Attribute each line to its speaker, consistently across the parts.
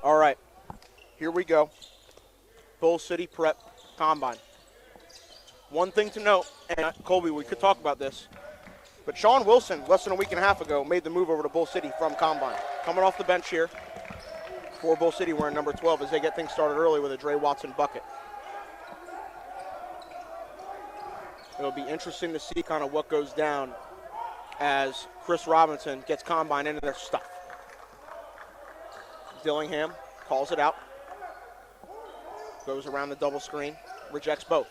Speaker 1: All right, here we go. Bull City Prep Combine. One thing to note, and Colby, we could talk about this, but Sean Wilson, less than a week and a half ago, made the move over to Bull City from Combine. Coming off the bench here for Bull City wearing number 12 as they get things started early with a Dre Watson bucket. It'll be interesting to see kind of what goes down as Kris Robinson gets Combine into their stuff. Dillingham calls it out. Goes around the double screen. Rejects both.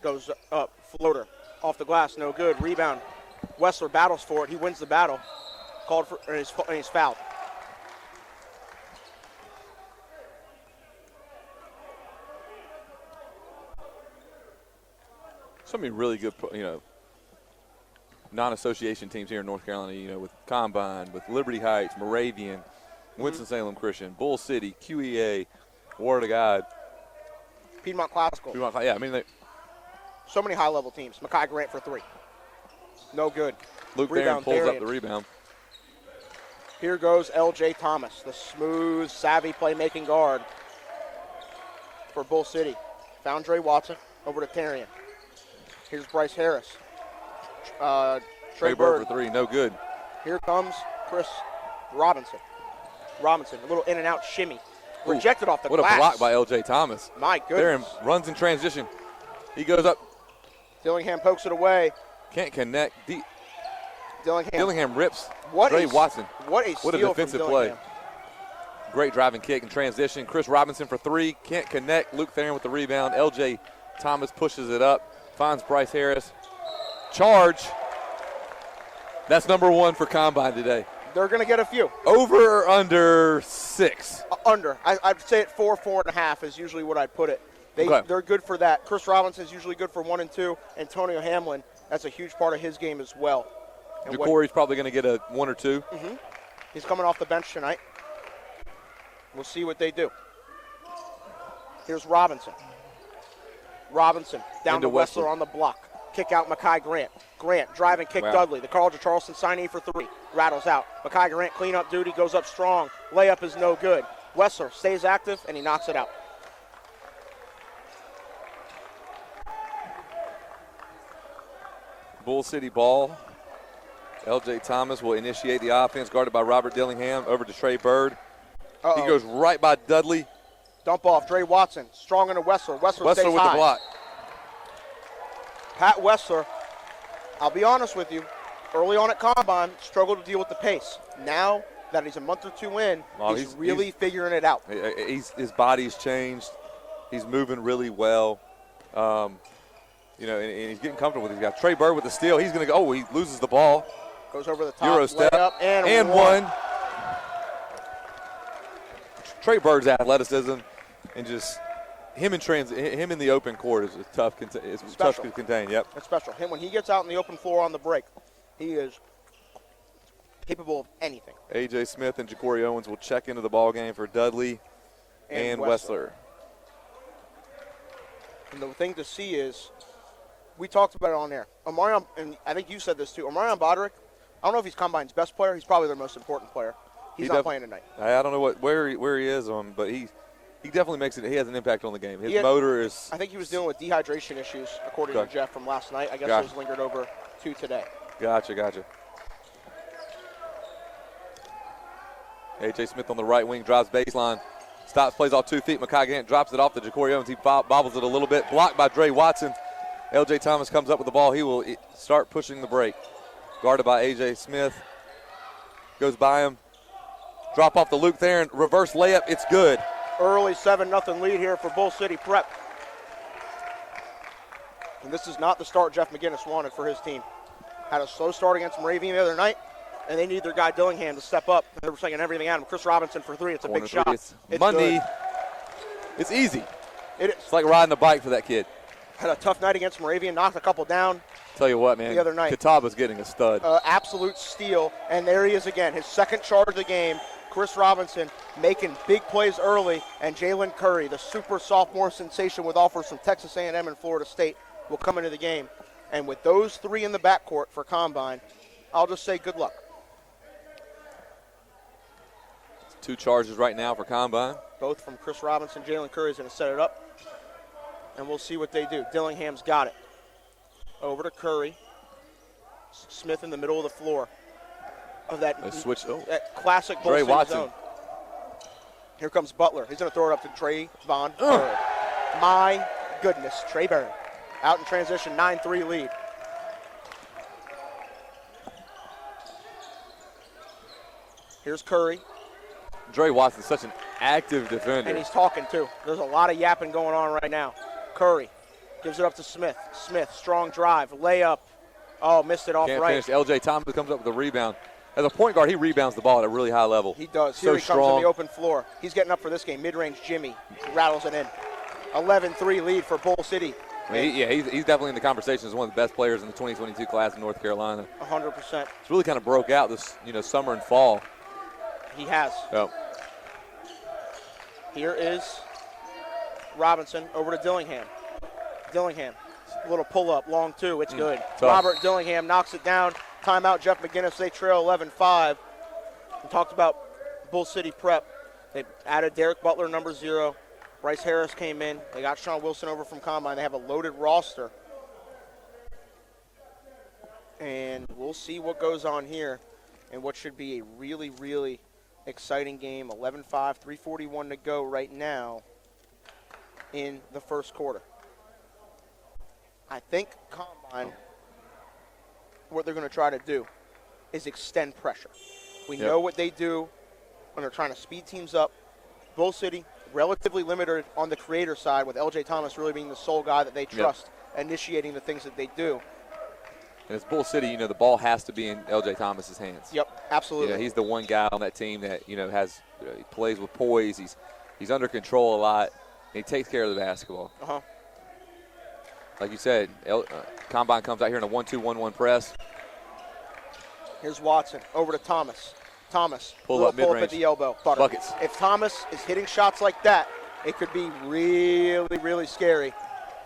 Speaker 1: Goes up. Floater. Off the glass. No good. Rebound. Wessler battles for it. He wins the battle. Called for, and he's fouled.
Speaker 2: So many really good, non-association teams here in North Carolina, with Combine, with Liberty Heights, Moravian, Winston-Salem Christian, Bull City, QEA, Word of God.
Speaker 1: Piedmont Classical.
Speaker 2: So
Speaker 1: many high-level teams. Mekhi Grant for three. No good.
Speaker 2: Luke Barron pulls up the rebound.
Speaker 1: Here goes L.J. Thomas, the smooth, savvy playmaking guard for Bull City. Found Dre Watson over to Tarian. Here's Bryce Harris. Trey Bird
Speaker 2: for three, no good.
Speaker 1: Here comes Kris Robinson. A little in and out shimmy. Rejected off the glass.
Speaker 2: What a block by L.J. Thomas.
Speaker 1: My goodness.
Speaker 2: There runs in transition. He goes up.
Speaker 1: Dillingham pokes it away.
Speaker 2: Can't connect.
Speaker 1: Dillingham
Speaker 2: rips
Speaker 1: Dre
Speaker 2: Watson.
Speaker 1: What a
Speaker 2: defensive play. Great driving kick and transition. Kris Robinson for three. Can't connect. Luke Theron with the rebound. L.J. Thomas pushes it up. Finds Bryce Harris. Charge. That's number one for Combine today.
Speaker 1: They're going to get a few.
Speaker 2: Over or under 6?
Speaker 1: Under. I'd say at 4.5 is usually what I'd put it. They're good for that. Kris Robinson's usually good for 1 and 2. Antonio Hamlin, that's a huge part of his game as well.
Speaker 2: Jacori's probably going to get a 1 or 2.
Speaker 1: Mm-hmm. He's coming off the bench tonight. We'll see what they do. Here's Robinson. Down to Wessler on the block. Kick out Mekhi Grant. Grant, drive and kick Dudley. The Carlton Charleston signee for 3. Rattles out. Mekhi Grant, clean up duty, goes up strong. Layup is no good. Wessler stays active, and he knocks it out.
Speaker 2: Bull City ball. L.J. Thomas will initiate the offense, guarded by Robert Dillingham. Over to Trey Bird. He goes right by Dudley.
Speaker 1: Dump off. Dre Watson. Strong into Wessler. Wessler stays
Speaker 2: with
Speaker 1: high.
Speaker 2: the block.
Speaker 1: Pat Wessler, I'll be honest with you, early on at Combine, struggled to deal with the pace. Now that he's a month or 2 in, he's really figuring it out.
Speaker 2: His body's changed. He's moving really well. And he's getting comfortable with these guys. Trey Bird with the steal. He's going to go. Oh, he loses the ball.
Speaker 1: Goes over the top.
Speaker 2: Euro step.
Speaker 1: Layup, and
Speaker 2: one. Trey Bird's athleticism and just him in the open court is tough. It's tough to contain. Yep.
Speaker 1: It's special. When he gets out in the open floor on the break, he is capable of anything.
Speaker 2: A.J. Smith and Jacori Owens will check into the ball game for Dudley and Wessler.
Speaker 1: And the thing to see is, we talked about it on air. Omarion, and I think you said this too. Omarion Boderick, I don't know if he's Combine's best player. He's probably their most important player. He's not playing tonight.
Speaker 2: I don't know where he is on, but he definitely makes it. He has an impact on the game. His motor is.
Speaker 1: I think he was dealing with dehydration issues, according to Jeff from last night. I guess those lingered over to today.
Speaker 2: Gotcha. A.J. Smith on the right wing, drives baseline, stops, plays off 2 feet. Mekhi Grant drops it off to Jacori Owens. He bobbles it a little bit, blocked by Dre Watson. L.J. Thomas comes up with the ball. He will start pushing the break. Guarded by A.J. Smith. Goes by him. Drop off to Luke Theron. Reverse layup. It's good.
Speaker 1: Early 7-0 lead here for Bull City Prep. And this is not the start Jeff McGinnis wanted for his team. Had a slow start against Moravian the other night, and they need their guy Dillingham to step up. They were slinging everything at him. Kris Robinson for 3. It's a big shot.
Speaker 2: It's money.
Speaker 1: Good.
Speaker 2: It's easy.
Speaker 1: It is.
Speaker 2: It's like riding a bike for that kid.
Speaker 1: Had a tough night against Moravian, knocked a couple down.
Speaker 2: Tell you what, man.
Speaker 1: The other night.
Speaker 2: Kataba's getting a stud.
Speaker 1: Absolute steal, and there he is again. His second charge of the game. Kris Robinson making big plays early, and Jaylen Curry, the super sophomore sensation with offers from Texas A&M and Florida State, will come into the game. And with those 3 in the backcourt for Combine, I'll just say good luck.
Speaker 2: 2 charges right now for Combine.
Speaker 1: Both from Kris Robinson. Jaylen Curry's going to set it up. And we'll see what they do. Dillingham's got it. Over to Curry. Smith in the middle of the floor. Of that,
Speaker 2: switch.
Speaker 1: That classic Bull
Speaker 2: Dre
Speaker 1: City
Speaker 2: Watson.
Speaker 1: zone. Here comes Butler. He's going to throw it up to Trayvon Bird. My goodness, Trey Bird. Out in transition, 9-3 lead. Here's Curry.
Speaker 2: Dre Watson's such an active defender.
Speaker 1: And he's talking too. There's a lot of yapping going on right now. Curry gives it up to Smith. Smith, strong drive, layup. Oh, missed it off
Speaker 2: Can't
Speaker 1: right.
Speaker 2: finish. LJ Thomas comes up with a rebound. As a point guard, he rebounds the ball at a really high level.
Speaker 1: He does.
Speaker 2: So
Speaker 1: Here he comes
Speaker 2: strong.
Speaker 1: in the open floor. He's getting up for this game. Mid-range Jimmy. He rattles it in. 11-3 lead for Bull City.
Speaker 2: I mean, he's definitely in the conversation as one of the best players in the 2022 class in North Carolina.
Speaker 1: 100%.
Speaker 2: It's really kind of broke out this, summer and fall.
Speaker 1: He has.
Speaker 2: Oh.
Speaker 1: Here is Robinson over to Dillingham. Dillingham, little pull-up, long 2. It's good.
Speaker 2: Tough.
Speaker 1: Robert Dillingham knocks it down. Timeout, Jeff McGinnis. They trail 11-5. We talked about Bull City prep. They added Derek Butler, number 0. Bryce Harris came in. They got Sean Wilson over from Combine. They have a loaded roster. And we'll see what goes on here and what should be a really, really exciting game. 11-5, 3:41 to go right now in the first quarter. I think Combine, what they're going to try to do is extend pressure. We know what they do when they're trying to speed teams up. Bull City, relatively limited on the creator side, with LJ Thomas really being the sole guy that they trust initiating the things that they do.
Speaker 2: And as Bull City, the ball has to be in LJ Thomas's hands.
Speaker 1: Yep, absolutely.
Speaker 2: He's the one guy on that team that, has he plays with poise. He's under control a lot. And he takes care of the basketball. Like you said, Combine comes out here in a 1-2-1-1 press.
Speaker 1: Here's Watson over to Thomas. Thomas,
Speaker 2: pull up mid-range
Speaker 1: at the elbow.
Speaker 2: Buckets.
Speaker 1: If Thomas is hitting shots like that, it could be really, really scary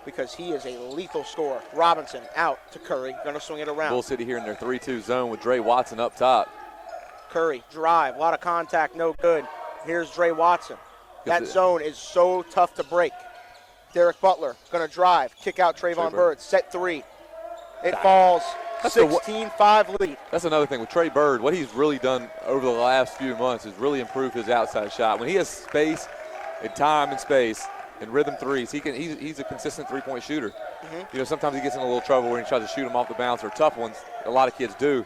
Speaker 1: because he is a lethal scorer. Robinson out to Curry, going to swing it around.
Speaker 2: Bull City here in their 3-2 zone with Dre Watson up top.
Speaker 1: Curry, drive, a lot of contact, no good. Here's Dre Watson. That zone is so tough to break. Derek Butler going to drive, kick out Trayvon Bird, set 3. It falls. 16-5 lead.
Speaker 2: That's another thing with Trey Bird. What he's really done over the last few months is really improve his outside shot. When he has space and time and space and rhythm threes, he's a consistent three-point shooter. Sometimes he gets in a little trouble when he tries to shoot them off the bounce or tough ones. A lot of kids do.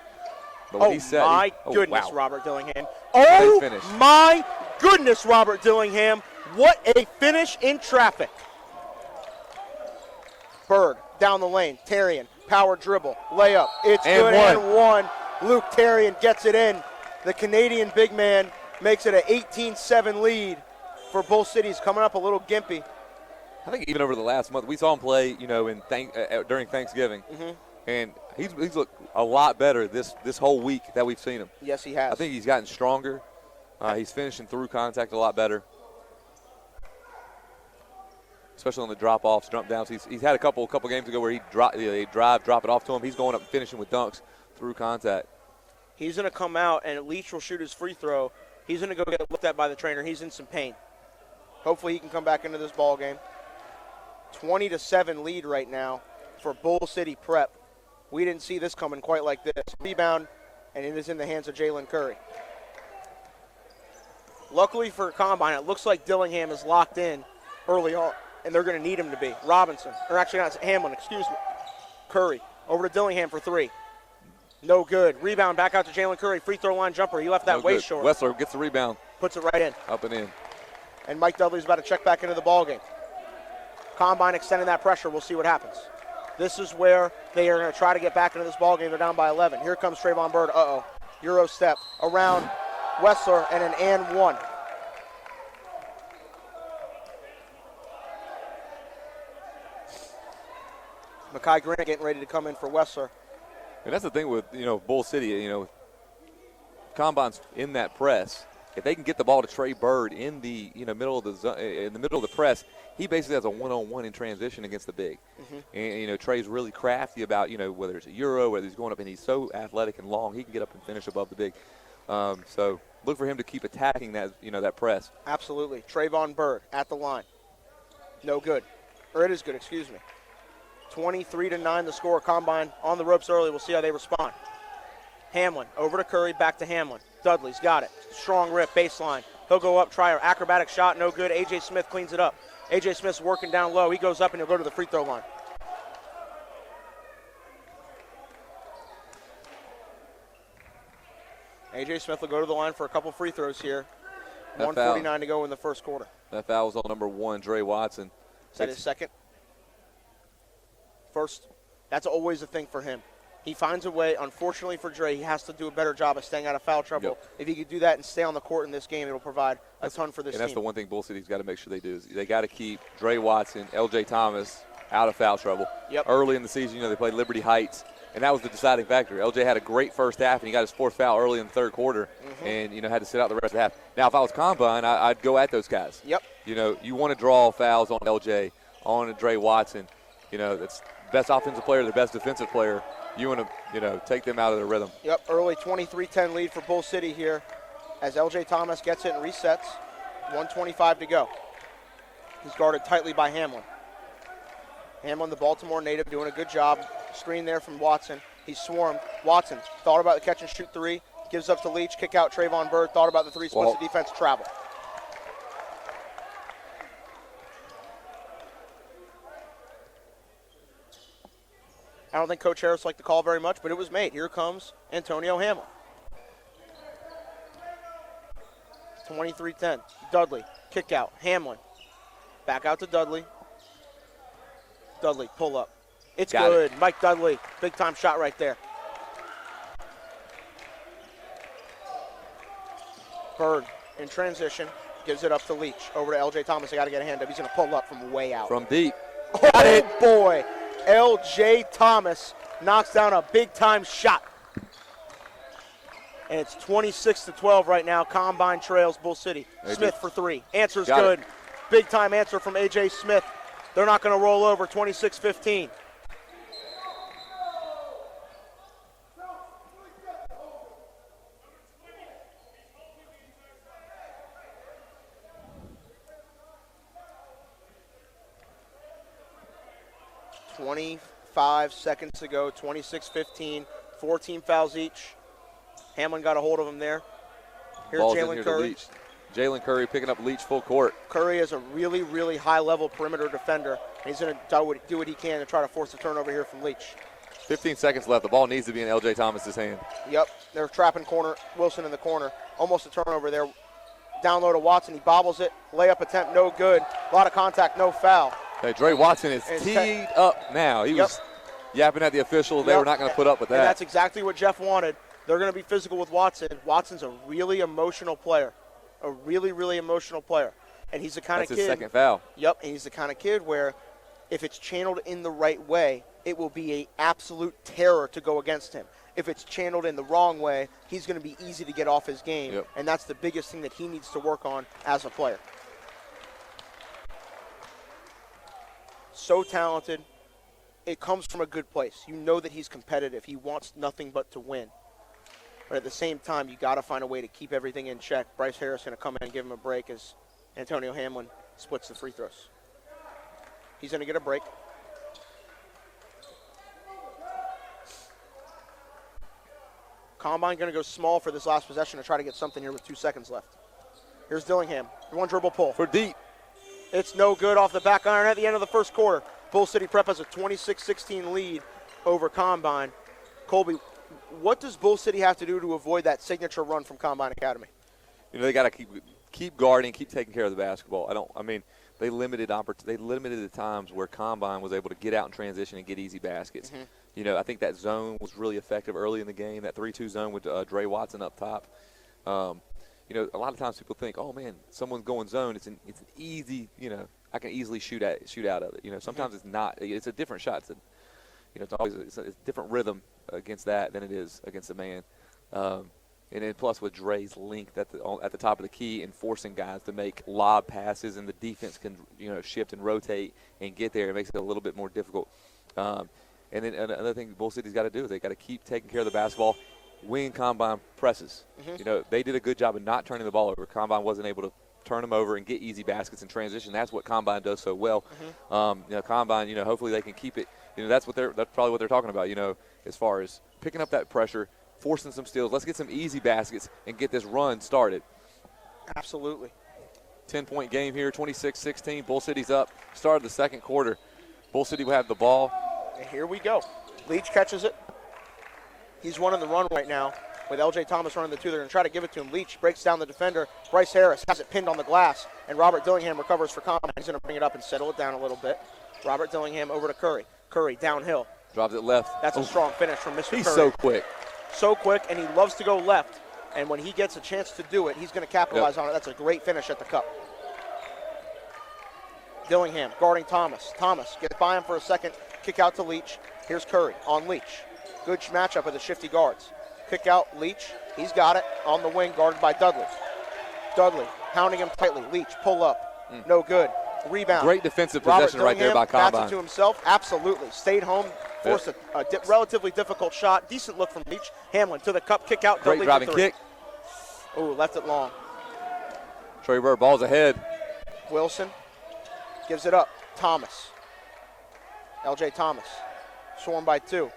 Speaker 2: But when he's set,
Speaker 1: my goodness, Robert Dillingham.
Speaker 2: Finish.
Speaker 1: My goodness, Robert Dillingham. What a finish in traffic. Bird down the lane. Tarian. Power dribble, layup, it's
Speaker 2: and
Speaker 1: good, and one. Luke Tarian gets it in. The Canadian big man makes it an 18-7 lead for Bull City. He's coming up a little gimpy.
Speaker 2: I think even over the last month, we saw him play, during Thanksgiving, and he's looked a lot better this whole week that we've seen him.
Speaker 1: Yes, he has.
Speaker 2: I think he's gotten stronger. He's finishing through contact a lot better, especially on the drop-offs, jump downs. He's had a couple games ago where they drop it off to him. He's going up and finishing with dunks through contact. He's
Speaker 1: going to come out, and Leach will shoot his free throw. He's going to go get looked at by the trainer. He's in some pain. Hopefully he can come back into this ball game. 20-7 lead right now for Bull City Prep. We didn't see this coming quite like this. Rebound, and it is in the hands of Jaylen Curry. Luckily for Combine, it looks like Dillingham is locked in early on, and they're going to need him to be. Hamlin, excuse me. Curry, over to Dillingham for 3. No good. Rebound back out to Jaylen Curry. Free throw line jumper. He left that way short.
Speaker 2: Wessler gets the rebound.
Speaker 1: Puts it right in.
Speaker 2: Up and in.
Speaker 1: And Mike Dudley's about to check back into the ballgame. Combine extending that pressure. We'll see what happens. This is where they are going to try to get back into this ballgame. They're down by 11. Here comes Trayvon Bird. Euro step around Wessler and an and one. Mekhi Grant getting ready to come in for Wessler.
Speaker 2: And that's the thing with, Bull City, Combine's in that press. If they can get the ball to Trey Bird in the middle of the press, he basically has a one-on-one in transition against the big. And Trey's really crafty about whether it's a euro, whether he's going up, and he's so athletic and long, he can get up and finish above the big. So look for him to keep attacking that, that press.
Speaker 1: Absolutely. Trayvon Bird at the line. No good. Or it is good, excuse me. 23-9 the score. Combine on the ropes early. We'll see how they respond. Hamlin over to Curry, back to Hamlin. Dudley's got it. Strong rip, baseline. He'll go up, try an acrobatic shot, no good. A.J. Smith cleans it up. A.J. Smith's working down low. He goes up and he'll go to the free throw line. A.J. Smith will go to the line for a couple free throws here. 1:49 to go in the first quarter.
Speaker 2: That foul was on number 1, Dre Watson.
Speaker 1: Is that his second? First. That's always a thing for him. He finds a way. Unfortunately for Dre, he has to do a better job of staying out of foul trouble.
Speaker 2: Yep.
Speaker 1: If he could do that and stay on the court in this game, it'll provide a ton for this team.
Speaker 2: And that's the one thing Bull City's got to make sure they do is they got to keep Dre Watson, L.J. Thomas out of foul trouble.
Speaker 1: Yep.
Speaker 2: Early in the season, they played Liberty Heights, and that was the deciding factor. L.J. had a great first half, and he got his 4th foul early in the 3rd quarter, and, had to sit out the rest of the half. Now, if I was Combine, I'd go at those guys.
Speaker 1: Yep.
Speaker 2: You want to draw fouls on L.J., on Dre Watson. That's the best offensive player, the best defensive player. You want to, take them out of their rhythm.
Speaker 1: Yep, early 23-10 lead for Bull City here as L.J. Thomas gets it and resets. 1:25 to go. He's guarded tightly by Hamlin. Hamlin, the Baltimore native, doing a good job. Screen there from Watson. He's swarmed. Watson thought about the catch and shoot three. Gives up to Leach. Kick out Trayvon Bird. Thought about the three. Splits the defense. Travel. I don't think Coach Harris liked the call very much, but it was made. Here comes Antonio Hamlin. 23-10. Dudley, kick out. Hamlin. Back out to Dudley. Dudley, pull up. It's good. Mike Dudley, big time shot right there. Bird in transition, gives it up to Leach. Over to L.J. Thomas. They got to get a hand up. He's going to pull up from way out.
Speaker 2: From deep.
Speaker 1: Oh, boy. L.J. Thomas knocks down a big-time shot. And it's 26-12 right now. Combine trails Bull City. Smith for three. Answer's good. Big-time answer from A.J. Smith. They're not going to roll over. 26-15. Seconds to go, 26-15, 14 fouls each. Hamlin got a hold of him there. Here's Jaylen Curry.
Speaker 2: Jaylen Curry picking up Leach full court.
Speaker 1: Curry is a really, really high-level perimeter defender, and he's going to do what he can to try to force a turnover here from Leach.
Speaker 2: 15 seconds left. The ball needs to be in L.J. Thomas's hand.
Speaker 1: Yep, they're trapping Wilson in the corner. Almost a turnover there. Down low to Watson. He bobbles it. Layup attempt, no good. A lot of contact, no foul.
Speaker 2: Hey, Dre Watson is teed up now. He was yapping at the official. They were not going to put up with that.
Speaker 1: And that's exactly what Jeff wanted. They're going to be physical with Watson. Watson's a really emotional player. A really, really emotional player. And he's the kind of kid.
Speaker 2: That's his second foul.
Speaker 1: Yep, and he's the kind of kid where if it's channeled in the right way, it will be an absolute terror to go against him. If it's channeled in the wrong way, he's going to be easy to get off his game.
Speaker 2: Yep.
Speaker 1: And that's the biggest thing that he needs to work on as a player. So talented. It comes from a good place. You know that he's competitive. He wants nothing but to win. But at the same time, you got to find a way to keep everything in check. Bryce Harris going to come in and give him a break as Antonio Hamlin splits the free throws. He's going to get a break. Combine going to go small for this last possession to try to get something here with 2 seconds left. Here's Dillingham. One dribble pull.
Speaker 2: For deep.
Speaker 1: It's no good off the back iron at the end of the first quarter. Bull City Prep has a 26-16 lead over Combine. Colby, what does Bull City have to do to avoid that signature run from Combine Academy?
Speaker 2: They got to keep guarding, keep taking care of the basketball. They limited the times where Combine was able to get out in transition and get easy baskets. Mm-hmm. I think that zone was really effective early in the game. That 3-2 zone with Dre Watson up top. A lot of times people think, oh man, someone's going zone. It's an easy, I can easily shoot out of it. Sometimes it's not. It's a different shot. It's a different rhythm against that than it is against a man. And then plus with Dre's length at the top of the key and forcing guys to make lob passes, and the defense can shift and rotate and get there. It makes it a little bit more difficult. And then another thing Bull City's got to do is they got to keep taking care of the basketball wing Combine presses. You know, they did a good job of not turning the ball over. Combine wasn't able to turn them over and get easy baskets in transition. That's what Combine does so well. You know, Combine, you know, hopefully they can keep it. You know, that's probably what they're talking about, you know, as far as picking up that pressure, forcing some steals. Let's get some easy baskets and get this run started.
Speaker 1: Absolutely.
Speaker 2: 10-point game here, 26-16. Bull City's up. Start of the second quarter. Bull City will have the ball.
Speaker 1: And here we go. Leach catches it. He's running the run right now with L.J. Thomas running the two. They're going to try to give it to him. Leach breaks down the defender. Bryce Harris has it pinned on the glass, and Robert Dillingham recovers for Combine. He's going to bring it up and settle it down a little bit. Robert Dillingham over to Curry. Curry downhill.
Speaker 2: Drops it left.
Speaker 1: That's a strong finish from Mr. Curry.
Speaker 2: He's so quick.
Speaker 1: So quick, and he loves to go left. And when he gets a chance to do it, he's going to capitalize on it. That's a great finish at the cup. Dillingham guarding Thomas. Thomas gets by him for a second. Kick out to Leach. Here's Curry on Leach. Good matchup with the shifty guards. Kick out Leach. He's got it on the wing, guarded by Dudley. Dudley hounding him tightly. Leach pull up. No good. Rebound.
Speaker 2: Great defensive possession right there by Combine.
Speaker 1: Bats it to himself. Absolutely. Stayed home. Forced a relatively difficult shot. Decent look from Leach. Hamlin to the cup. Kick out.
Speaker 2: Great driving kick.
Speaker 1: Ooh, left it long.
Speaker 2: Trey Bird, ball's ahead.
Speaker 1: Wilson gives it up. Thomas. L.J. Thomas. Swarmed by two.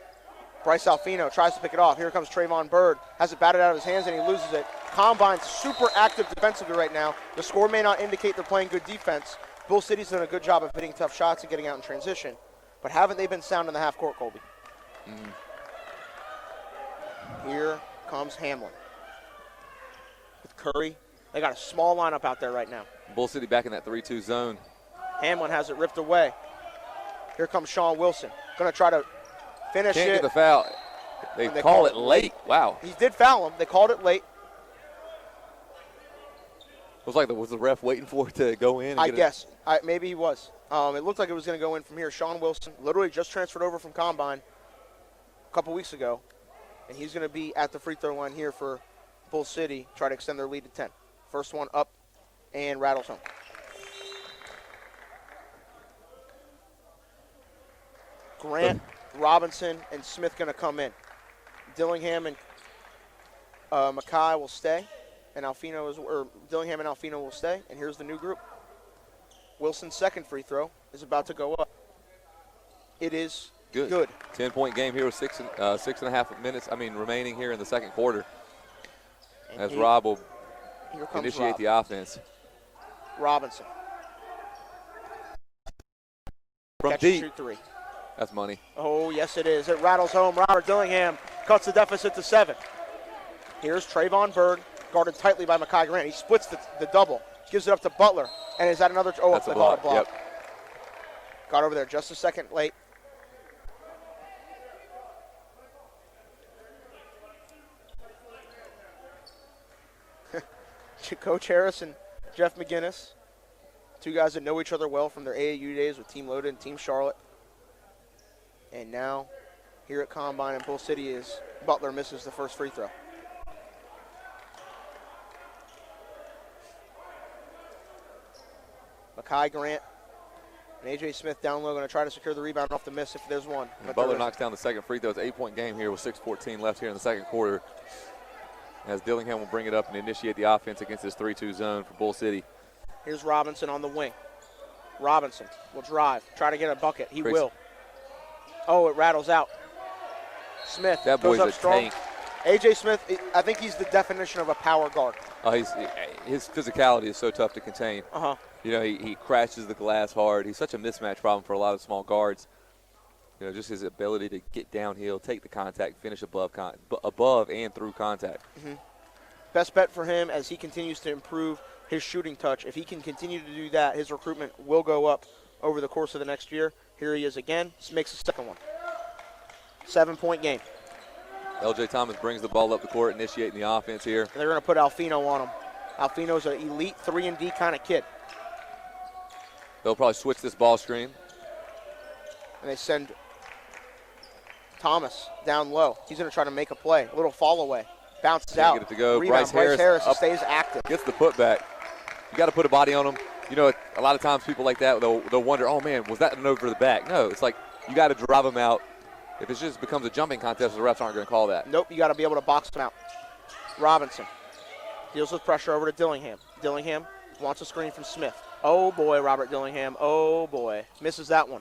Speaker 1: Bryce Alfino tries to pick it off. Here comes Trayvon Bird. Has it batted out of his hands, and he loses it. Combine's super active defensively right now. The score may not indicate they're playing good defense. Bull City's done a good job of hitting tough shots and getting out in transition. But haven't they been sound in the half court, Colby? Here comes Hamlin. With Curry. They got a small lineup out there right now.
Speaker 2: Bull City back in that 3-2 zone.
Speaker 1: Hamlin has it ripped away. Here comes Sean Wilson. Going to try to finish
Speaker 2: Can't
Speaker 1: it.
Speaker 2: get the foul. They call it late. Wow.
Speaker 1: He did foul him. They called it late.
Speaker 2: It was like was the ref waiting for it to go in?
Speaker 1: I guess. Maybe he was. It looked like it was going to go in from here. Sean Wilson literally just transferred over from Combine a couple weeks ago, and he's going to be at the free throw line here for Bull City, try to extend their lead to 10. First one up and rattles home. Grant, Robinson, and Smith going to come in. Dillingham and Mekhi will stay, and Dillingham and Alfino will stay. And here's the new group. Wilson's second free throw is about to go up. It is good.
Speaker 2: 10-point game here with 6.5 minutes. Remaining here in the second quarter. And as Rob will initiate the offense.
Speaker 1: Robinson.
Speaker 2: From
Speaker 1: Catch
Speaker 2: deep.
Speaker 1: Shoot three.
Speaker 2: That's money.
Speaker 1: Oh, yes, it is. It rattles home. Robert Dillingham cuts the deficit to 7. Here's Trayvon Bird, guarded tightly by Mekhi Grant. He splits the double, gives it up to Butler. And is that another? Oh,
Speaker 2: that's
Speaker 1: a
Speaker 2: a block.
Speaker 1: block.
Speaker 2: Yep.
Speaker 1: Got over there just a second late. Coach Harris and Jeff McGinnis, two guys that know each other well from their AAU days with Team Loaded and Team Charlotte. And now, here at Combine in Bull City is Butler misses the first free throw. Mekhi Grant and A.J. Smith down low, going to try to secure the rebound off the miss if there's one.
Speaker 2: But Butler knocks down the second free throw. It's an 8-point game here with 6:14 left here in the second quarter. As Dillingham will bring it up and initiate the offense against this 3-2 zone for Bull City.
Speaker 1: Here's Robinson on the wing. Robinson will drive, try to get a bucket. He will. Oh, it rattles out. Smith
Speaker 2: that
Speaker 1: goes
Speaker 2: boy's
Speaker 1: up
Speaker 2: a
Speaker 1: strong.
Speaker 2: tank.
Speaker 1: A.J. Smith, I think he's the definition of a power guard.
Speaker 2: His physicality is so tough to contain. You know, he crashes the glass hard. He's such a mismatch problem for a lot of small guards. You know, just his ability to get downhill, take the contact, finish above and through contact.
Speaker 1: Best bet for him as he continues to improve his shooting touch. If he can continue to do that, his recruitment will go up over the course of the next year. Here he is again. Just makes the second one. 7-point game.
Speaker 2: L.J. Thomas brings the ball up the court, initiating the offense here.
Speaker 1: And they're going to put Alfino on him. Alfino's an elite 3-and-D kind of kid.
Speaker 2: They'll probably switch this ball screen.
Speaker 1: And they send Thomas down low. He's going to try to make a play. A little fall away. Bounces out.
Speaker 2: Get it to go.
Speaker 1: Rebound. Bryce Harris stays active.
Speaker 2: Gets the putback. You got to put a body on him. You know, a lot of times people like that, they'll wonder, oh, man, was that an over the back? No, it's like you got to drive them out If it just becomes a jumping contest, the refs aren't going to call that.
Speaker 1: Nope, you got to be able to box him out. Robinson deals with pressure over to Dillingham. Dillingham wants a screen from Smith. Oh, boy, Robert Dillingham. Oh, boy. Misses that one.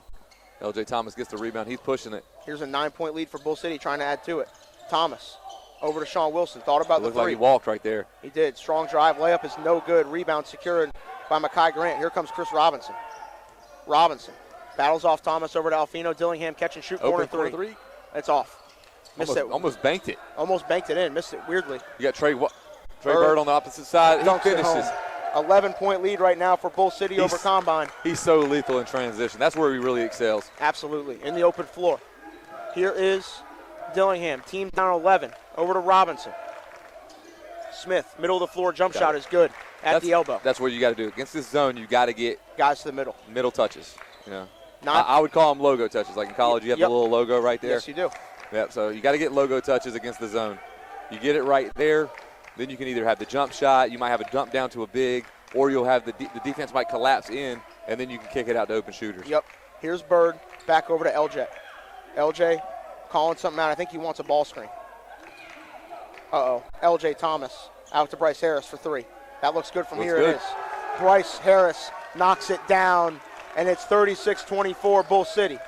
Speaker 2: L.J. Thomas gets the rebound. He's pushing it.
Speaker 1: Here's a 9-point lead for Bull City, trying to add to it. Thomas over to Sean Wilson. Thought about the
Speaker 2: Looked
Speaker 1: three.
Speaker 2: like he walked right there.
Speaker 1: He did. Strong drive. Layup is no good. Rebound secured by Mekhi Grant. Here comes Kris Robinson. Robinson battles off Thomas over to Alfino. Dillingham catch and shoot.
Speaker 2: Open
Speaker 1: corner three.
Speaker 2: 3.
Speaker 1: It's off. Missed it.
Speaker 2: Almost banked it.
Speaker 1: Almost banked it in. Missed it weirdly.
Speaker 2: You got Trey Bird on the opposite side. He
Speaker 1: Dunks it
Speaker 2: finishes.
Speaker 1: home. 11-point lead right now for Bull City over Combine.
Speaker 2: He's so lethal in transition. That's where he really excels.
Speaker 1: Absolutely. In the open floor. Here is Dillingham. Team down 11. Over to Robinson. Smith, middle of the floor jump shot is good at the elbow.
Speaker 2: That's what you got to do. Against this zone, you got to get
Speaker 1: guys to the middle.
Speaker 2: Middle touches. You know, I would call them logo touches. Like in college, you have the little logo right there.
Speaker 1: Yes, you do.
Speaker 2: Yep. So you got to get logo touches against the zone. You get it right there, then you can either have the jump shot. You might have a dump down to a big, or you'll have the defense might collapse in, and then you can kick it out to open shooters.
Speaker 1: Yep. Here's Bird back over to LJ. LJ calling something out. I think he wants a ball screen. LJ Thomas out to Bryce Harris for three. That looks good from here. It is. Bryce Harris knocks it down, and it's 36-24 Bull City.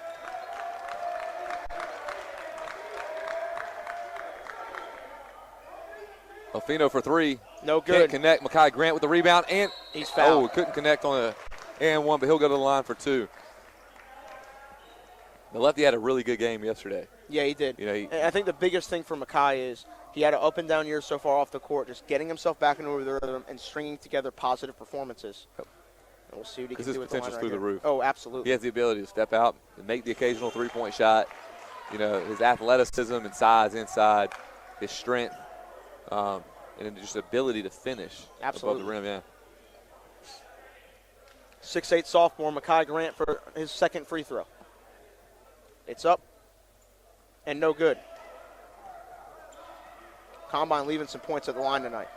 Speaker 2: Alfino for three.
Speaker 1: No good.
Speaker 2: Can't connect. Mekhi Grant with the rebound, and
Speaker 1: he's fouled.
Speaker 2: Couldn't connect on a and one, but he'll go to the line for two. The lefty had a really good game yesterday.
Speaker 1: Yeah, he did.
Speaker 2: You know,
Speaker 1: I think the biggest thing for Mekhi is he had an up and down year so far off the court, just getting himself back into the rhythm and stringing together positive performances. Yep. And we'll see what he can do with the line right
Speaker 2: through
Speaker 1: here.
Speaker 2: the roof.
Speaker 1: Oh, absolutely.
Speaker 2: He has the ability to step out and make the occasional three-point shot. You know, his athleticism and size inside, his strength, and just ability to finish above the rim. Yeah.
Speaker 1: 6'8" sophomore Mekhi Grant for his second free throw. It's up and no good. Combine leaving some points at the line tonight.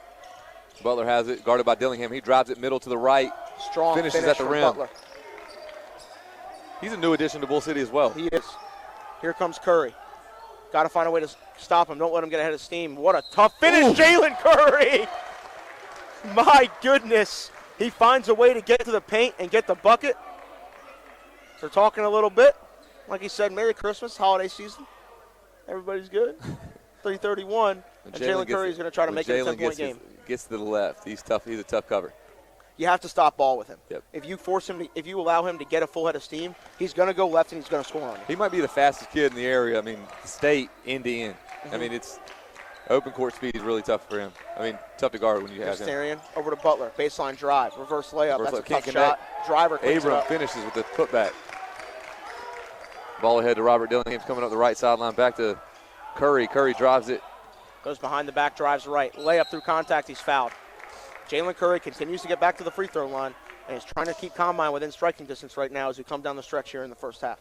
Speaker 2: Butler has it, guarded by Dillingham. He drives it middle to the right.
Speaker 1: Strong
Speaker 2: finishes
Speaker 1: finish
Speaker 2: at the
Speaker 1: from
Speaker 2: rim.
Speaker 1: Butler.
Speaker 2: He's a new addition to Bull City as well.
Speaker 1: He is. Here comes Curry. Got to find a way to stop him. Don't let him get ahead of steam. What a tough finish, Jaylen Curry. My goodness. He finds a way to get to the paint and get the bucket. They're talking a little bit. Like he said, Merry Christmas, holiday season. Everybody's good. 3:31. And Jaylen Curry is going to try to make it a 10-point game.
Speaker 2: Gets to the left. He's tough. He's a tough cover.
Speaker 1: You have to stop ball with him.
Speaker 2: Yep.
Speaker 1: If you allow him to get a full head of steam, he's going to go left and he's going to score on you.
Speaker 2: He might be the fastest kid in the area. I mean, state end to end. I mean, it's open court speed is really tough for him. I mean, tough to guard when you have him.
Speaker 1: Starion over to Butler. Baseline drive. Reverse layup. That's a tough shot.
Speaker 2: Connect.
Speaker 1: Driver cleans it
Speaker 2: Abram
Speaker 1: up.
Speaker 2: finishes with the putback. Ball ahead to Robert Dillingham. Coming up the right sideline. Back to Curry. Curry drives it.
Speaker 1: Goes behind the back, drives right. Layup through contact. He's fouled. Jaylen Curry continues to get back to the free throw line and is trying to keep Combine within striking distance right now as we come down the stretch here in the first half.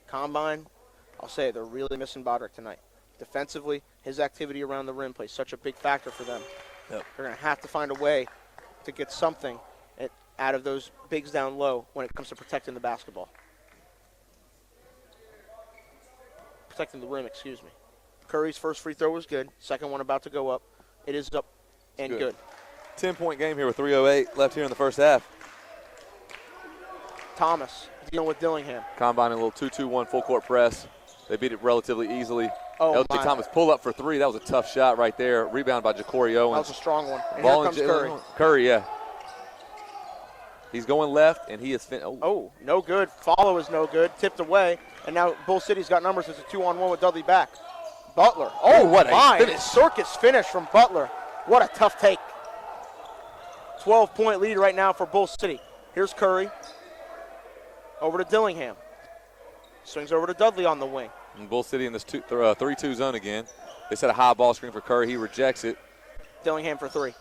Speaker 1: Combine, I'll say they're really missing Bodrick tonight. Defensively, his activity around the rim plays such a big factor for them.
Speaker 2: Yep.
Speaker 1: They're going to have to find a way to get something out of those bigs down low when it comes to protecting the basketball. Protecting the rim, excuse me. Curry's first free throw was good. Second one about to go up. It is up and good.
Speaker 2: 10-point game here with 3:08 left here in the first half.
Speaker 1: Thomas dealing with Dillingham.
Speaker 2: Combine a little 2-2-1 full court press. They beat it relatively easily.
Speaker 1: Oh,
Speaker 2: LJ Thomas pull up for three. That was a tough shot right there. Rebound by Jacori Owens.
Speaker 1: That was a strong one. And
Speaker 2: Ball
Speaker 1: here comes Curry.
Speaker 2: Curry, yeah. He's going left, and he is
Speaker 1: no good. Follow is no good. Tipped away. And now Bull City's got numbers. It's a 2-on-1 with Dudley back. Butler. Oh,
Speaker 2: what a finish.
Speaker 1: Circus finish from Butler. What a tough take. 12-point lead right now for Bull City. Here's Curry. Over to Dillingham. Swings over to Dudley on the wing.
Speaker 2: And Bull City in this 3-2 zone again. They set a high ball screen for Curry. He rejects it.
Speaker 1: Dillingham for three.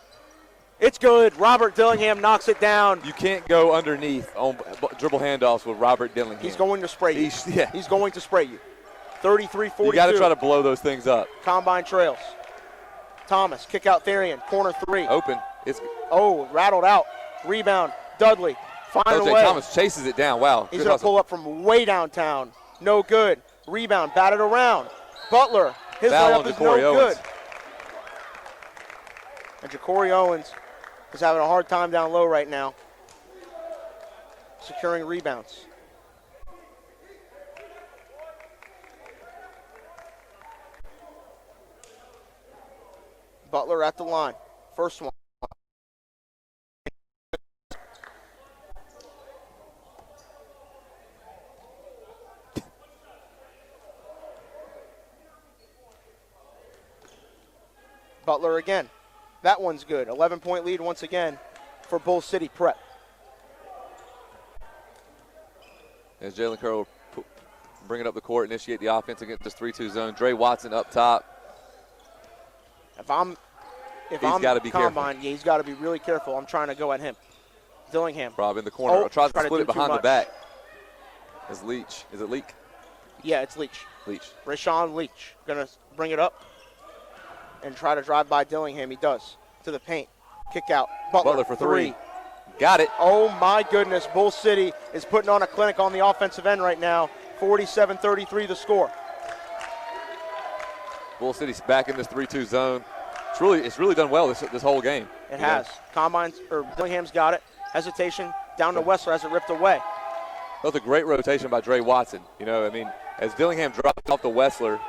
Speaker 1: It's good. Robert Dillingham knocks it down.
Speaker 2: You can't go underneath on dribble handoffs with Robert Dillingham.
Speaker 1: He's going to spray you. He's going to spray you. 33-42.
Speaker 2: You got to try to blow those things up.
Speaker 1: Combine trails. Thomas, kick out Therian, corner three.
Speaker 2: Open.
Speaker 1: Rattled out. Rebound. Dudley Find a
Speaker 2: LJ
Speaker 1: way.
Speaker 2: Thomas chases it down. Wow.
Speaker 1: He's going to pull up from way downtown. No good. Rebound, batted around. Butler, his layup is no good. And Jacori Owens is having a hard time down low right now, securing rebounds. Butler at the line. First one. Butler again. That one's good. 11-point lead once again for Bull City Prep.
Speaker 2: As Jaylen Curry will bring it up the court, initiate the offense against this 3-2 zone. Dre Watson up top.
Speaker 1: If I'm
Speaker 2: got to be
Speaker 1: Combine,
Speaker 2: careful.
Speaker 1: yeah, he's got to be really careful. I'm trying to go at him. Dillingham.
Speaker 2: Rob in the corner. Tries to split it behind the
Speaker 1: much.
Speaker 2: back. Is Leach. Is it Leak?
Speaker 1: Yeah, it's Leach.
Speaker 2: Leach.
Speaker 1: Rashawn Leach going to bring it up and try to drive by Dillingham. He does. To the paint. Kick out.
Speaker 2: Butler for three. Got it.
Speaker 1: Oh, my goodness. Bull City is putting on a clinic on the offensive end right now. 47-33 the score.
Speaker 2: Bull City's back in this 3-2 zone. It's really done well this whole game.
Speaker 1: It has. Dillingham's got it. Hesitation down to Wessler as it ripped away.
Speaker 2: That was a great rotation by Dre Watson. As Dillingham dropped off the Wessler,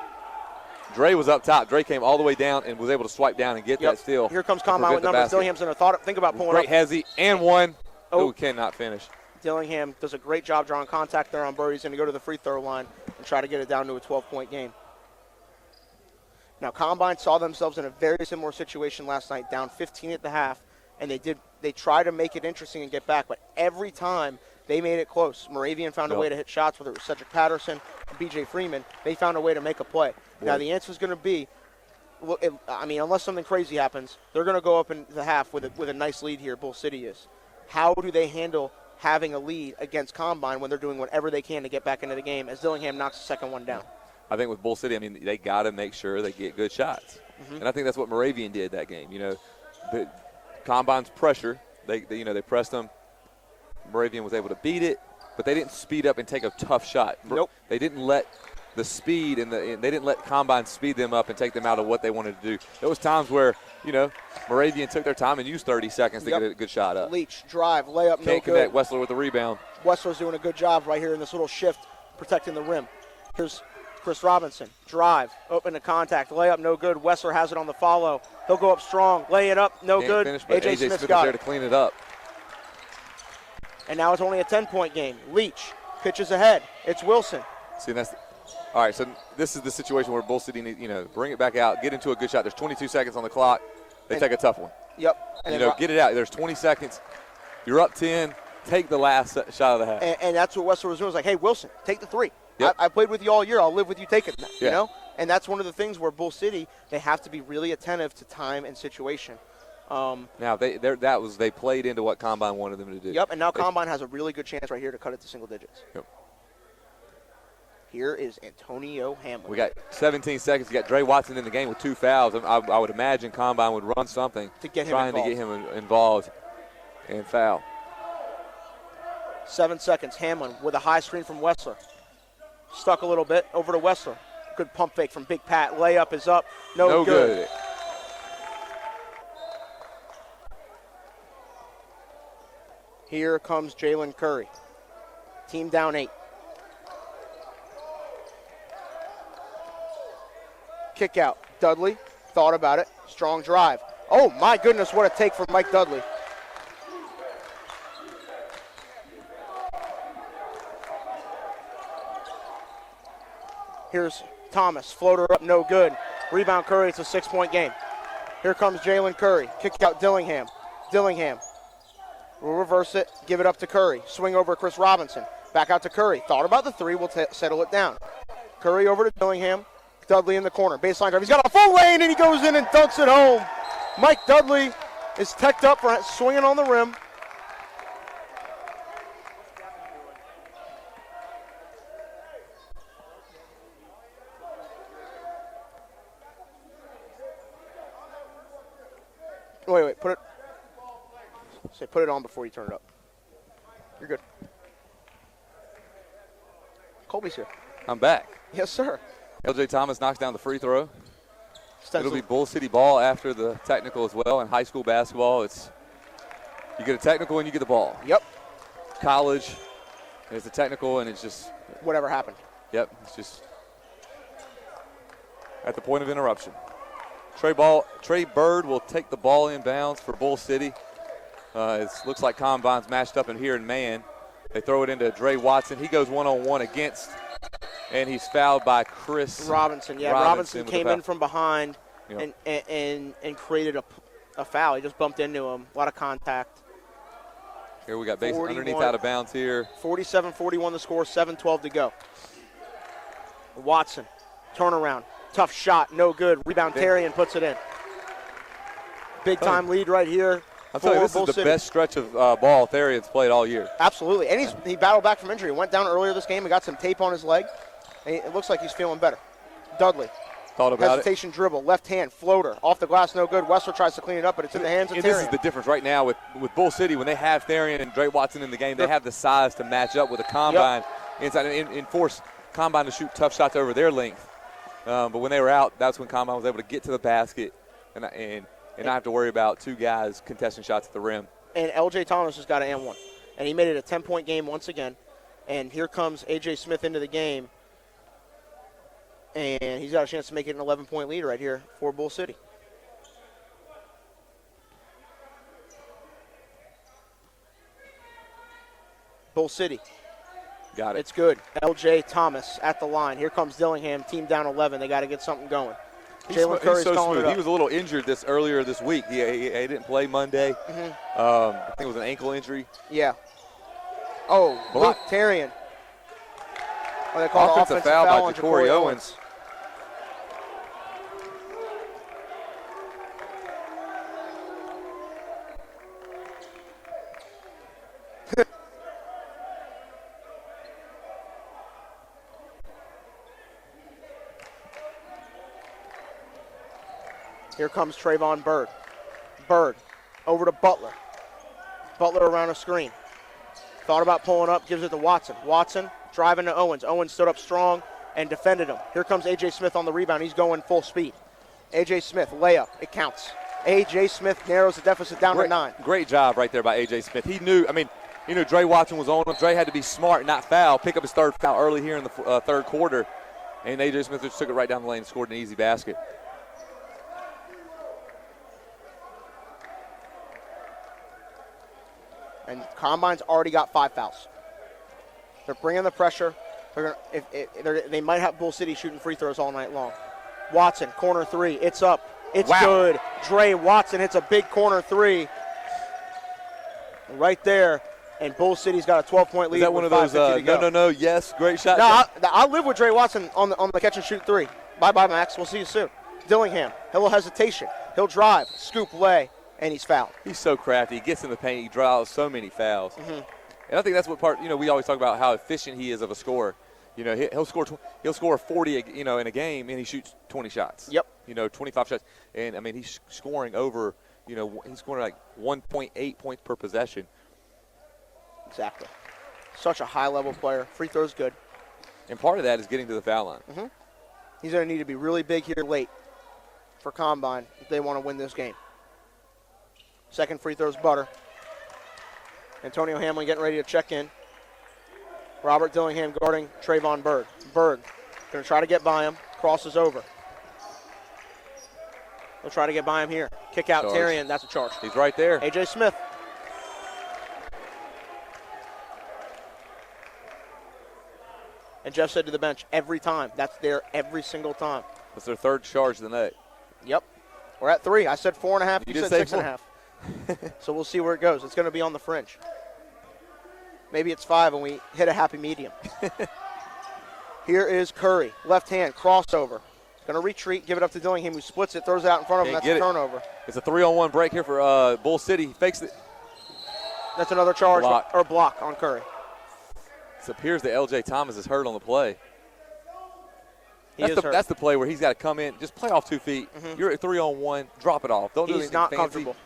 Speaker 2: Dre was up top. Dre came all the way down and was able to swipe down and get that steal.
Speaker 1: Here comes Combine with numbers. Dillingham's going to think about pulling
Speaker 2: great
Speaker 1: up.
Speaker 2: Hezzy and one. Oh, cannot finish.
Speaker 1: Dillingham does a great job drawing contact there on Bird. He's going to go to the free throw line and try to get it down to a 12-point game. Now, Combine saw themselves in a very similar situation last night, down 15 at the half, and they tried to make it interesting and get back, but every time they made it close. Moravian found a way to hit shots, whether it was Cedric Patterson or B.J. Freeman. They found a way to make a play. Yeah. Now, the answer is going to be, unless something crazy happens, they're going to go up in the half with a nice lead here, Bull City is. How do they handle having a lead against Combine when they're doing whatever they can to get back into the game as Dillingham knocks the second one down?
Speaker 2: I think with Bull City, they got to make sure they get good shots. Mm-hmm. And I think that's what Moravian did that game. The Combine's pressure, they pressed them. Moravian was able to beat it, but they didn't speed up and take a tough shot.
Speaker 1: Nope.
Speaker 2: They didn't let the speed they didn't let Combine speed them up and take them out of what they wanted to do. There was times where, Moravian took their time and used 30 seconds to get a good shot up.
Speaker 1: Leach, drive, layup, no good.
Speaker 2: Can't connect. Wessler with the rebound.
Speaker 1: Wessler's doing a good job right here in this little shift, protecting the rim. Here's Chris Robinson, drive, open to contact, layup, no good. Wessler has it on the follow. He'll go up strong, lay it up, no good.
Speaker 2: Finish, but AJ Smith
Speaker 1: got
Speaker 2: there to clean it up.
Speaker 1: And now it's only a 10-point game. Leach pitches ahead. It's Wilson.
Speaker 2: See, all right. So this is the situation where Bull City needs, bring it back out, get into a good shot. There's 22 seconds on the clock. They take a tough one.
Speaker 1: Yep. And
Speaker 2: get it out. There's 20 seconds. You're up 10. Take the last shot of the half.
Speaker 1: And that's what Wessler was doing. Was like, hey, Wilson, take the three.
Speaker 2: Yep.
Speaker 1: I played with you all year. I'll live with you taking that, And that's one of the things where Bull City, they have to be really attentive to time and situation.
Speaker 2: Now, they played into what Combine wanted them to do.
Speaker 1: Yep, and now Combine has a really good chance right here to cut it to single digits.
Speaker 2: Yep.
Speaker 1: Here is Antonio Hamlin.
Speaker 2: We got 17 seconds. We got Dre Watson in the game with 2 fouls. I would imagine Combine would run something
Speaker 1: to get him
Speaker 2: trying to get him involved and foul.
Speaker 1: 7 seconds. Hamlin with a high screen from Wessler. Stuck a little bit. Over to Wessler. Good pump fake from Big Pat. Layup is up. No good. Here comes Jaylen Curry. Team down 8. Kick out. Dudley thought about it. Strong drive. Oh, my goodness, what a take from Mike Dudley. Here's Thomas. Floater up, no good. Rebound Curry. It's a 6-point game. Here comes Jaylen Curry. Kick out Dillingham. Dillingham will reverse it. Give it up to Curry. Swing over Chris Robinson. Back out to Curry. Thought about the three. We'll settle it down. Curry over to Dillingham. Dudley in the corner. Baseline drive. He's got a full lane, and he goes in and dunks it home. Mike Dudley is teched up for swinging on the rim. Wait. Put it on before you turn it up. You're good. Colby's here.
Speaker 2: I'm back.
Speaker 1: Yes, sir.
Speaker 2: LJ Thomas knocks down the free throw.
Speaker 1: Stencil.
Speaker 2: It'll be Bull City ball after the technical as well. In high school basketball, it's you get a technical and you get the ball.
Speaker 1: Yep.
Speaker 2: College, it's a technical and it's just
Speaker 1: whatever happened.
Speaker 2: Yep, it's just at the point of interruption. Trey Bird will take the ball inbounds for Bull City. It looks like Combine's matched up in here in man. They throw it into Dre Watson. He goes one-on-one against, and he's fouled by Kris
Speaker 1: Robinson. Yeah, Robinson came in from behind and created a foul. He just bumped into him. A lot of contact.
Speaker 2: Here we got base underneath out of bounds here.
Speaker 1: 47-41 the score, 7:12 to go. Watson, turnaround, tough shot, no good. Rebound, Tarian puts it in. Big time lead right here.
Speaker 2: I'll tell you, this is the best stretch of ball Tarian's played all year.
Speaker 1: Absolutely, and he battled back from injury. Went down earlier this game and got some tape on his leg. And it looks like he's feeling better. Dudley.
Speaker 2: Thought about
Speaker 1: hesitation dribble, left hand, floater, off the glass, no good. Wessler tries to clean it up, but it's in the hands of Tarian.
Speaker 2: This is the difference right now with Bull City. When they have Tarian and Dre Watson in the game, they have the size to match up with a Combine inside and force Combine to shoot tough shots over their length. But when they were out, that's when Combine was able to get to the basket and not have to worry about two guys contesting shots at the rim.
Speaker 1: And LJ Thomas has got an and one. And he made it a 10-point game once again. And here comes A.J. Smith into the game. And he's got a chance to make it an 11-point lead right here for Bull City. Bull City.
Speaker 2: Got it.
Speaker 1: It's good. L.J. Thomas at the line. Here comes Dillingham, team down 11. They got to get something going. Jaylen Curry's
Speaker 2: so
Speaker 1: calling
Speaker 2: smooth.
Speaker 1: it up.
Speaker 2: He was a little injured earlier this week. He didn't play Monday. I think it was an ankle injury.
Speaker 1: Yeah. Oh, Luke Tarian. What they call
Speaker 2: offensive foul by Jacori Owens.
Speaker 1: Here comes Trayvon Bird. Bird over to Butler. Butler around a screen. Thought about pulling up, gives it to Watson. Watson driving to Owens. Owens stood up strong and defended him. Here comes A.J. Smith on the rebound. He's going full speed. A.J. Smith, layup. It counts. A.J. Smith narrows the deficit down to 9.
Speaker 2: Great job right there by A.J. Smith. He knew Dre Watson was on him. Dre had to be smart and not foul. Pick up his third foul early here in the third quarter. And A.J. Smith just took it right down the lane and scored an easy basket.
Speaker 1: And Combine's already got 5 fouls. They're bringing the pressure. They might have Bull City shooting free throws all night long. Watson, corner 3. It's up. It's good. Dre Watson hits a big corner 3. Right there. And Bull City's got a 12-point lead.
Speaker 2: Is that one of those no, yes, great shot?
Speaker 1: No, I'll live with Dre Watson on the catch and shoot 3. Bye-bye, Max. We'll see you soon. Dillingham, a little hesitation. He'll drive, scoop, lay. And he's fouled.
Speaker 2: He's so crafty. He gets in the paint. He draws so many fouls. And I think that's what we always talk about how efficient he is of a scorer. He'll score 40, in a game, and he shoots 20 shots.
Speaker 1: Yep.
Speaker 2: 25 shots. And, he's scoring over, he's scoring like 1.8 points per possession.
Speaker 1: Exactly. Such a high-level player. Free throw's good.
Speaker 2: And part of that is getting to the foul line.
Speaker 1: He's going to need to be really big here late for Combine if they want to win this game. Second free throw's Butter. Antonio Hamlin getting ready to check in. Robert Dillingham guarding Trayvon Bird. Bird going to try to get by him. Crosses over. They'll try to get by him here. Kick out Tarian. That's a charge.
Speaker 2: He's right there.
Speaker 1: A.J. Smith. And Jeff said to the bench, every time. That's there every single time.
Speaker 2: That's their third charge of the night.
Speaker 1: Yep. We're at 3. I said 4.5. You said 6.5. So we'll see where it goes. It's going to be on the fringe. Maybe it's 5 and we hit a happy medium. Here is Curry. Left hand, crossover. Going to retreat, give it up to Dillingham, who splits it, throws it out in front of him. That's a turnover.
Speaker 2: It's a 3-on-1 break here for Bull City. He fakes it.
Speaker 1: That's another charge block on Curry.
Speaker 2: It appears that L.J. Thomas is hurt on the play.
Speaker 1: That's
Speaker 2: the play where he's got to come in, just play off 2 feet. You're at 3-on-1, drop it off. Don't do anything fancy.
Speaker 1: He's not comfortable.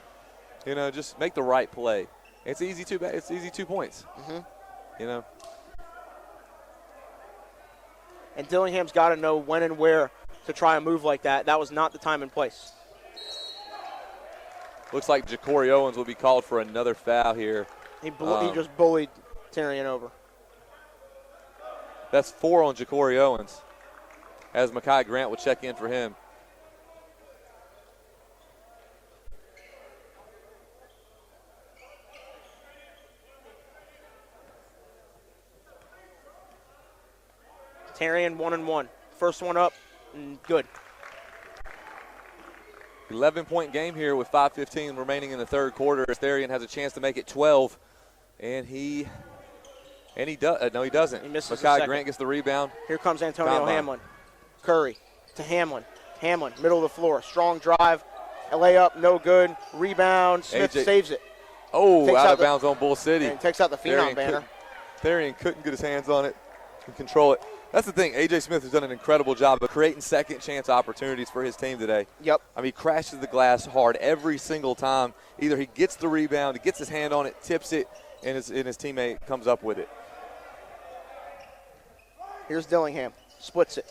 Speaker 2: Just make the right play. It's easy 2 points. you know.
Speaker 1: And Dillingham's got to know when and where to try a move like that. That was not the time and place.
Speaker 2: Looks like Jacori Owens will be called for another foul here.
Speaker 1: He just bullied Tarian over.
Speaker 2: That's 4 on Jacori Owens, as Mekhi Grant will check in for him.
Speaker 1: Tarian 1-1. First one up, and good.
Speaker 2: 11-point game here with 5:15 remaining in the third quarter. Tarian has a chance to make it 12, and he does. No, he doesn't.
Speaker 1: He misses
Speaker 2: Mekhi Grant gets the rebound.
Speaker 1: Here comes Antonio Hamlin. Curry to Hamlin. Hamlin, middle of the floor. Strong drive. A layup, no good. Rebound. Smith saves it.
Speaker 2: Oh, out of bounds on Bull City.
Speaker 1: And takes out the Phenom banner.
Speaker 2: Tarian couldn't get his hands on it and control it. That's the thing. A.J. Smith has done an incredible job of creating second-chance opportunities for his team today.
Speaker 1: Yep.
Speaker 2: I mean, he crashes the glass hard every single time. Either he gets the rebound, he gets his hand on it, tips it, and his teammate comes up with it.
Speaker 1: Here's Dillingham. Splits it.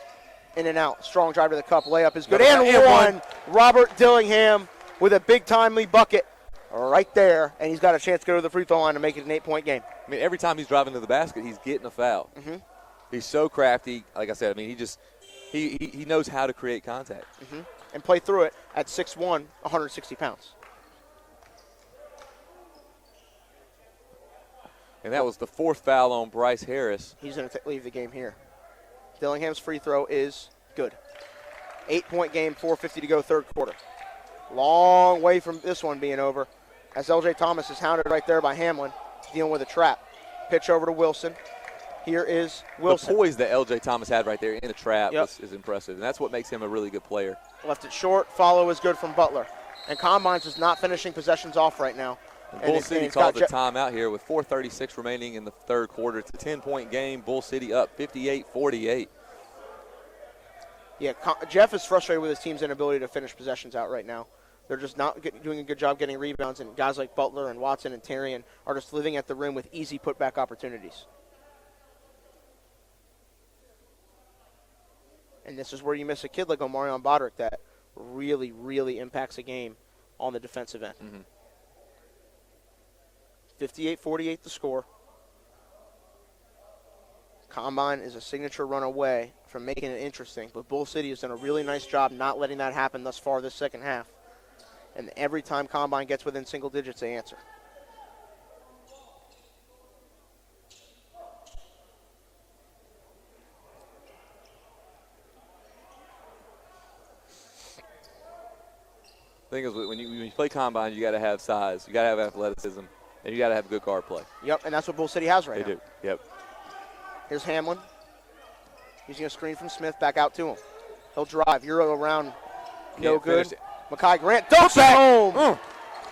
Speaker 1: In and out. Strong drive to the cup. Layup is good. And one. Robert Dillingham with a big timely bucket right there. And he's got a chance to go to the free throw line to make it an 8-point game.
Speaker 2: I mean, every time he's driving to the basket, he's getting a foul.
Speaker 1: Mm-hmm.
Speaker 2: He's so crafty. Like I said, I mean, he knows how to create contact.
Speaker 1: Mm-hmm. And play through it at 6'1", 160 pounds.
Speaker 2: And that was the 4th foul on Bryce Harris.
Speaker 1: He's going to leave the game here. Dillingham's free throw is good. 8-point game, 4:50 to go, third quarter. Long way from this one being over, as L.J. Thomas is hounded right there by Hamlin, dealing with a trap. Pitch over to Wilson. Here is Wilson.
Speaker 2: The poise that L.J. Thomas had right there in the trap is impressive, and that's what makes him a really good player.
Speaker 1: Left it short. Follow is good from Butler. And Combines is not finishing possessions off right now.
Speaker 2: Bull City called the timeout here with 4:36 remaining in the third quarter. It's a 10-point game. Bull City up 58-48.
Speaker 1: Yeah, Jeff is frustrated with his team's inability to finish possessions out right now. They're just not doing a good job getting rebounds, and guys like Butler and Watson and Tarian are just living at the rim with easy putback opportunities. And this is where you miss a kid like Omarion Bodrick that really, really impacts a game on the defensive end.
Speaker 2: Mm-hmm.
Speaker 1: 58-48 the score. Combine is a signature run away from making it interesting, but Bull City has done a really nice job not letting that happen thus far this second half. And every time Combine gets within single digits, they answer.
Speaker 2: The thing is, when you play Combine, you got to have size, you got to have athleticism, and you got to have good guard play.
Speaker 1: Yep, and that's what Bull City has right now.
Speaker 2: They do, yep.
Speaker 1: Here's Hamlin. Using a screen from Smith, back out to him. He'll drive, Euro around, no good. Mekhi Grant dunks it home.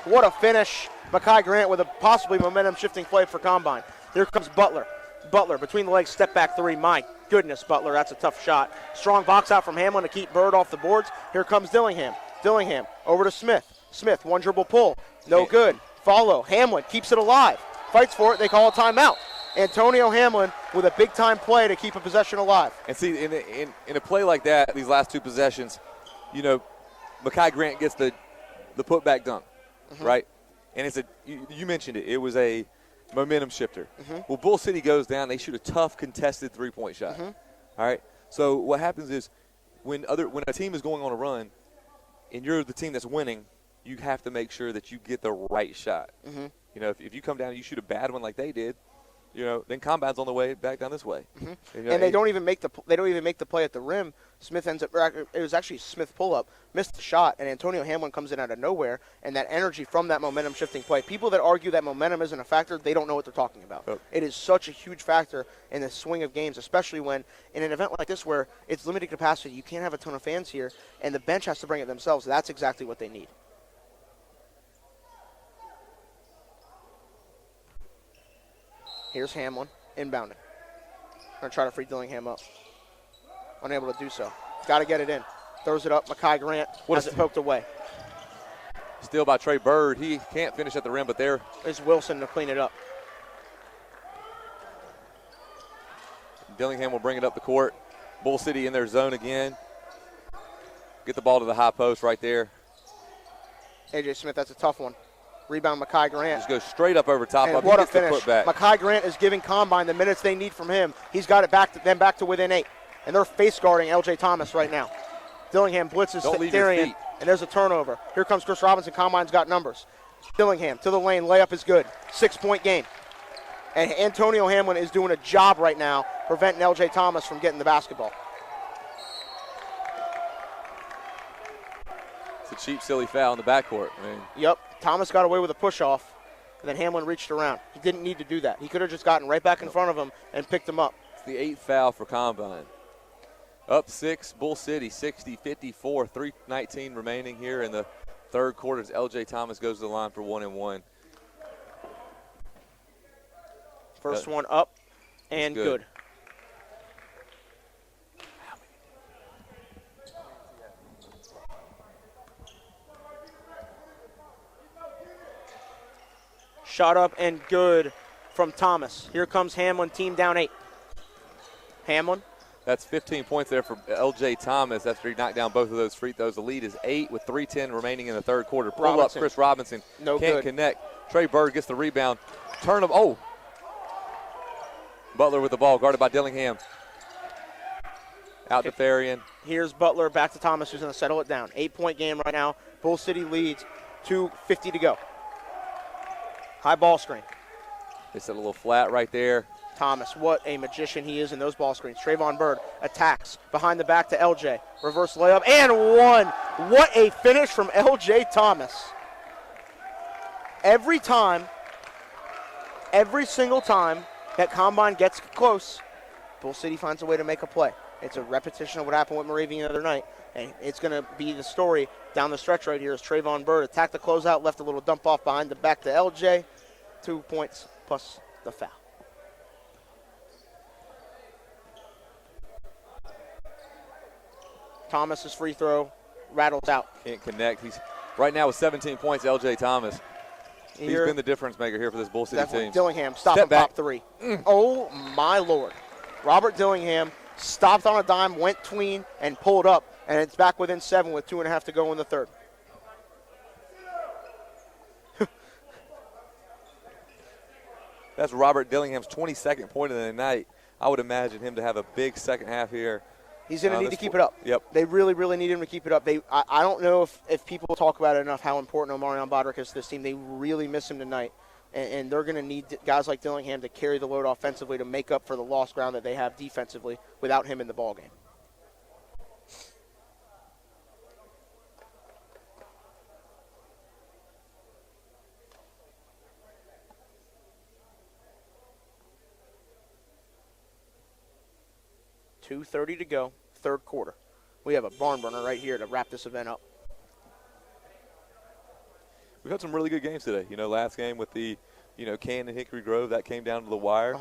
Speaker 1: What a finish. Mekhi Grant with a possibly momentum-shifting play for Combine. Here comes Butler. Butler, between the legs, step back three. My goodness, Butler, that's a tough shot. Strong box out from Hamlin to keep Bird off the boards. Here comes Dillingham. Dillingham over to Smith. Smith, one dribble pull. No good. Follow. Hamlin keeps it alive. Fights for it. They call a timeout. Antonio Hamlin with a big-time play to keep a possession alive.
Speaker 2: And see, in a play like that, these last two possessions, you know, Mekhi Grant gets the putback dunk, right? And it's you mentioned it. It was a momentum shifter. Well, Bull City goes down. They shoot a tough, contested three-point shot. All right? So what happens is when a team is going on a run and you're the team that's winning, you have to make sure that you get the right shot. You know, if you come down and you shoot a bad one like they did, you know, then Combine's on the way back down this way. You know,
Speaker 1: and they don't even make the play at the rim. Smith ends up. It was actually Smith pull up, missed the shot, and Antonio Hamlin comes in out of nowhere. And that energy from that momentum shifting play. People that argue that momentum isn't a factor, they don't know what they're talking about. It is such a huge factor in the swing of games, especially when in an event like this where it's limited capacity, you can't have a ton of fans here, and the bench has to bring it themselves. That's exactly what they need. Here's Hamlin, inbounding. Going to try to free Dillingham up. Unable to do so. Got to get it in. Throws it up. Mekhi Grant has it poked away.
Speaker 2: Steal by Trey Bird. He can't finish at the rim, but there
Speaker 1: is Wilson to clean it up.
Speaker 2: Dillingham will bring it up the court. Bull City in their zone again. Get the ball to the high post right there.
Speaker 1: A.J. Smith, that's a tough one. Rebound, Mekhi Grant.
Speaker 2: Just goes straight up over top
Speaker 1: and
Speaker 2: of him.
Speaker 1: What
Speaker 2: He
Speaker 1: a
Speaker 2: gets the
Speaker 1: finish.
Speaker 2: putback.
Speaker 1: Mekhi Grant is giving Combine the minutes they need from him. He's got it back to within 8. And they're face guarding L.J. Thomas right now. Dillingham blitzes Darian, and there's a turnover. Here comes Chris Robinson. Combine's got numbers. Dillingham to the lane. Layup is good. 6-point game. And Antonio Hamlin is doing a job right now preventing L.J. Thomas from getting the basketball.
Speaker 2: It's a cheap, silly foul in the backcourt.
Speaker 1: Yep. Thomas got away with a push-off, and then Hamlin reached around. He didn't need to do that. He could have just gotten right back in front of him and picked him up.
Speaker 2: It's the 8th foul for Combine. Up 6, Bull City, 60-54, 3:19 remaining here in the third quarter as L.J. Thomas goes to the line for 1 and 1.
Speaker 1: First one up and good. Shot up and good from Thomas. Here comes Hamlin, team down 8. Hamlin.
Speaker 2: That's 15 points there for L.J. Thomas after he knocked down both of those free throws. The lead is 8 with 3:10 remaining in the third quarter. Pull up Chris Robinson. Can't connect. Trey Bird gets the rebound. Turn him. Oh. Butler with the ball, guarded by Dillingham. Out to Farian.
Speaker 1: Here's Butler back to Thomas, who's going to settle it down. 8-point game right now. Bull City leads, 2:50 to go. High ball screen.
Speaker 2: They set a little flat right there.
Speaker 1: Thomas, what a magician he is in those ball screens. Trayvon Bird attacks behind the back to LJ. Reverse layup and one. What a finish from LJ Thomas. Every single time that Combine gets close, Bull City finds a way to make a play. It's a repetition of what happened with Moravian the other night. And it's going to be the story down the stretch right here as Trayvon Bird attacked the closeout, left a little dump off behind the back to LJ. 2 points plus the foul. Thomas's free throw rattles out.
Speaker 2: Can't connect. He's right now with 17 points, L.J. Thomas. He's been the difference maker here for this Bull City team.
Speaker 1: Dillingham, stop and pop 3. Oh, my Lord. Robert Dillingham stopped on a dime, went tween, and pulled up. And it's back within 7 with 2.5 to go in the third.
Speaker 2: That's Robert Dillingham's 22nd point of the night. I would imagine him to have a big second half here.
Speaker 1: He's going to need to keep it up.
Speaker 2: Yep.
Speaker 1: They really, really need him to keep it up. I don't know if people talk about it enough how important Omarion Bodrick is to this team. They really miss him tonight. And they're going to need guys like Dillingham to carry the load offensively to make up for the lost ground that they have defensively without him in the ballgame. .2:30 to go, third quarter. We have a barn burner right here to wrap this event up.
Speaker 2: We've had some really good games today. Last game with the, Canton and Hickory Grove, that came down to the wire.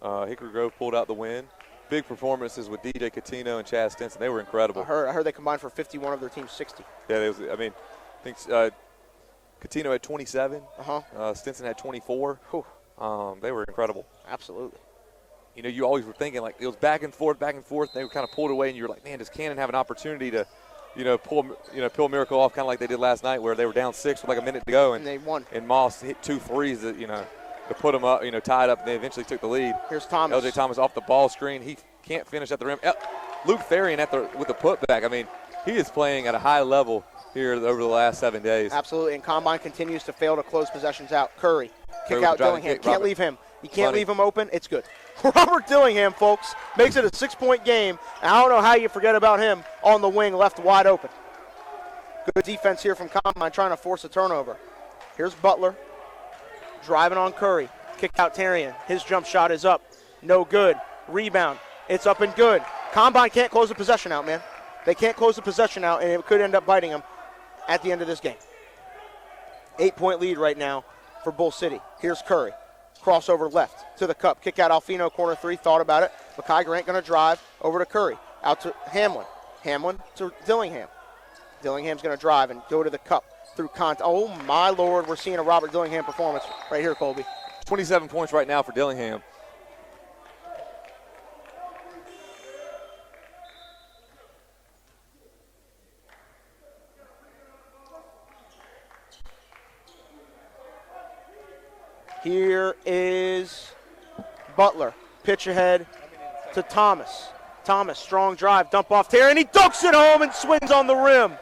Speaker 2: Hickory Grove pulled out the win. Big performances with DJ Catino and Chaz Stinson. They were incredible.
Speaker 1: I heard they combined for 51 of their team's 60.
Speaker 2: Yeah, I think Catino had 27. Stinson had 24. They were incredible.
Speaker 1: Absolutely.
Speaker 2: You always were thinking, like, it was back and forth. They were kind of pulled away, and you were like, man, does Canton have an opportunity to, pull a miracle off, kind of like they did last night, where they were down 6 with like a minute to go, and
Speaker 1: they won.
Speaker 2: And Moss hit 2 threes that, to put them up, tied up, and they eventually took the lead.
Speaker 1: Here's Thomas.
Speaker 2: L.J. Thomas off the ball screen. He can't finish at the rim. Luke Farian with the putback. I mean, he is playing at a high level here over the last 7 days.
Speaker 1: Absolutely, and Combine continues to fail to close possessions out. Curry, kick out Dillingham. Can't leave him. You can't leave him open. It's good. Robert Dillingham, folks, makes it a 6-point game. And I don't know how you forget about him on the wing, left wide open. Good defense here from Combine, trying to force a turnover. Here's Butler, driving on Curry. Kick out Tarian. His jump shot is up. No good. Rebound. It's up and good. Combine can't close the possession out, man. They can't close the possession out, and it could end up biting them at the end of this game. 8-point lead right now for Bull City. Here's Curry. Crossover left to the cup. Kick out Alfino, corner 3. Thought about it. Mekhi Grant going to drive over to Curry. Out to Hamlin. Hamlin to Dillingham. Dillingham's going to drive and go to the cup through contact. Oh, my Lord. We're seeing a Robert Dillingham performance right here, Colby.
Speaker 2: 27 points right now for Dillingham.
Speaker 1: Here is Butler. Pitch ahead to Thomas. Thomas, strong drive, dump off Terry, and he dunks it home and swings on the rim.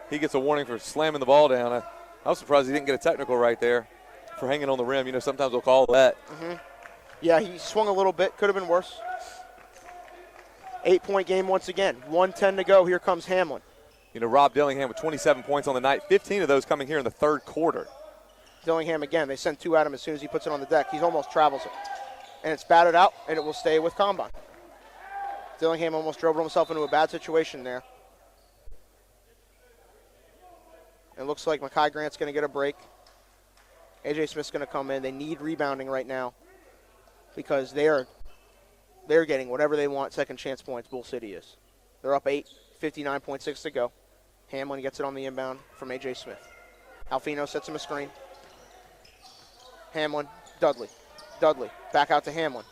Speaker 2: He gets a warning for slamming the ball down. I was surprised he didn't get a technical right there for hanging on the rim. You know, sometimes they'll call that.
Speaker 1: Yeah, he swung a little bit. Could have been worse. 8-point game once again. 1:10 to go. Here comes Hamlin.
Speaker 2: You know, Rob Dillingham with 27 points on the night, 15 of those coming here in the third quarter.
Speaker 1: Dillingham again. They send 2 at him as soon as he puts it on the deck. He almost travels it. And it's batted out, and it will stay with Combine. Dillingham almost drove himself into a bad situation there. It looks like Mekhi Grant's going to get a break. A.J. Smith's going to come in. They need rebounding right now because they're getting whatever they want, second chance points, Bull City is. They're up 8, 59.6 to go. Hamlin gets it on the inbound from A.J. Smith. Alfino sets him a screen. Hamlin, Dudley. Dudley, back out to Hamlin.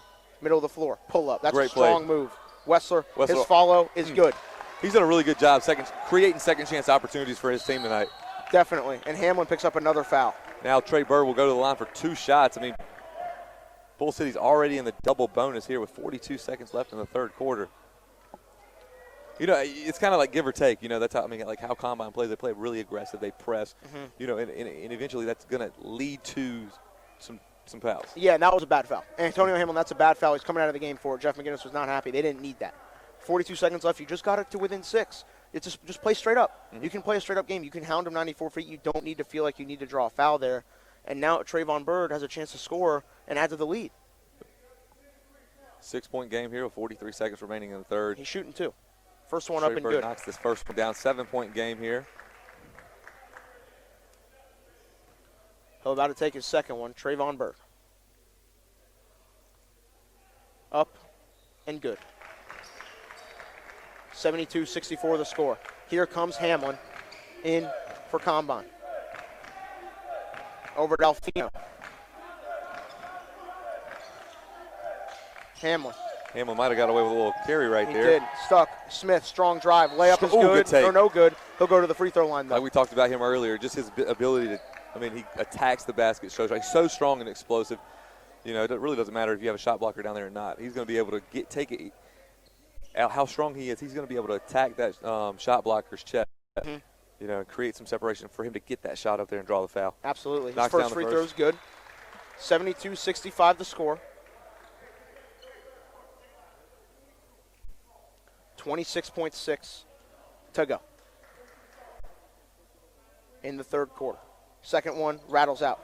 Speaker 1: Middle of the floor, pull up. That's
Speaker 2: great
Speaker 1: a strong
Speaker 2: play.
Speaker 1: move. Wessler, his follow is good.
Speaker 2: He's done a really good job creating second chance opportunities for his team tonight.
Speaker 1: Definitely, and Hamlin picks up another foul.
Speaker 2: Now Trey Bird will go to the line for 2 shots. I mean, Bull City's already in the double bonus here with 42 seconds left in the third quarter. You know, it's kind of like give or take. You know, that's how, I mean, like how Combine plays. They play really aggressive. They press. You know, and eventually that's going to lead to some fouls.
Speaker 1: Yeah, and that was a bad foul. Antonio Hamlin, that's a bad foul. He's coming out of the game for it. Jeff McGinnis was not happy. They didn't need that. 42 seconds left. You just got it to within 6. It's just play straight up. You can play a straight up game. You can hound him 94 feet. You don't need to feel like you need to draw a foul there. And now Trayvon Bird has a chance to score and add to the lead.
Speaker 2: 6-point game here with 43 seconds remaining in the third.
Speaker 1: He's shooting 2. First one
Speaker 2: Trey
Speaker 1: up and
Speaker 2: Bird
Speaker 1: good.
Speaker 2: Knocks this first one down. 7-point game here.
Speaker 1: He'll about to take his second one. Trayvon Bird. Up and good. 72-64 the score. Here comes Hamlin in for Combine. Over to Alfino. Hamlin.
Speaker 2: Hamlin might have got away with a little carry right there.
Speaker 1: He did. Stuck. Smith, strong drive. Layup is
Speaker 2: good take.
Speaker 1: Or no good. He'll go to the free throw line, though.
Speaker 2: Like we talked about him earlier, just his ability to, I mean, he attacks the basket. He's so strong and explosive. You know, it really doesn't matter if you have a shot blocker down there or not. He's going to be able to take it. How strong he is, he's going to be able to attack that shot blocker's chest. You know, and create some separation for him to get that shot up there and draw the foul.
Speaker 1: Absolutely. His
Speaker 2: Knocks
Speaker 1: first
Speaker 2: down the
Speaker 1: free
Speaker 2: first.
Speaker 1: throw is good. 72-65 the score. 26.6 to go in the third quarter. Second one rattles out.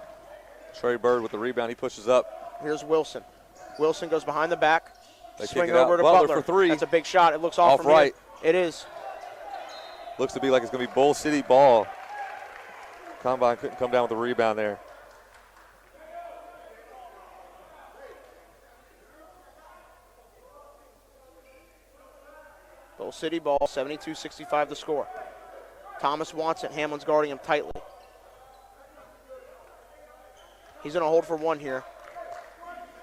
Speaker 2: Trey Bird with the rebound. He pushes up.
Speaker 1: Here's Wilson. Wilson goes behind the back.
Speaker 2: They
Speaker 1: Swing
Speaker 2: kick it
Speaker 1: over
Speaker 2: out.
Speaker 1: to
Speaker 2: Butler
Speaker 1: Butler.
Speaker 2: for 3.
Speaker 1: That's a big shot. It looks off from
Speaker 2: right.
Speaker 1: here. It is.
Speaker 2: Looks to be like it's going to be Bull City ball. Combine couldn't come down with the rebound there.
Speaker 1: Bull City ball, 72-65 the score. Thomas wants it. Hamlin's guarding him tightly. He's going to hold for one here.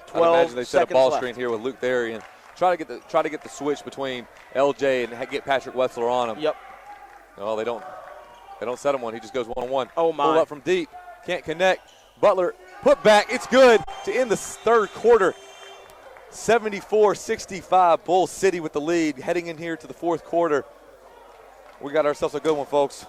Speaker 1: 12
Speaker 2: I'd imagine they set a
Speaker 1: seconds
Speaker 2: ball
Speaker 1: left.
Speaker 2: screen here with Luke Therian. Try to get the switch between LJ and get Patrick Wessler on him.
Speaker 1: Yep.
Speaker 2: No, they don't set him one. He just goes one-on-one.
Speaker 1: Oh, my.
Speaker 2: Pull up from deep. Can't connect. Butler put back. It's good to end the third quarter. 74-65. Bull City with the lead. Heading in here to the fourth quarter. We got ourselves a good one, folks.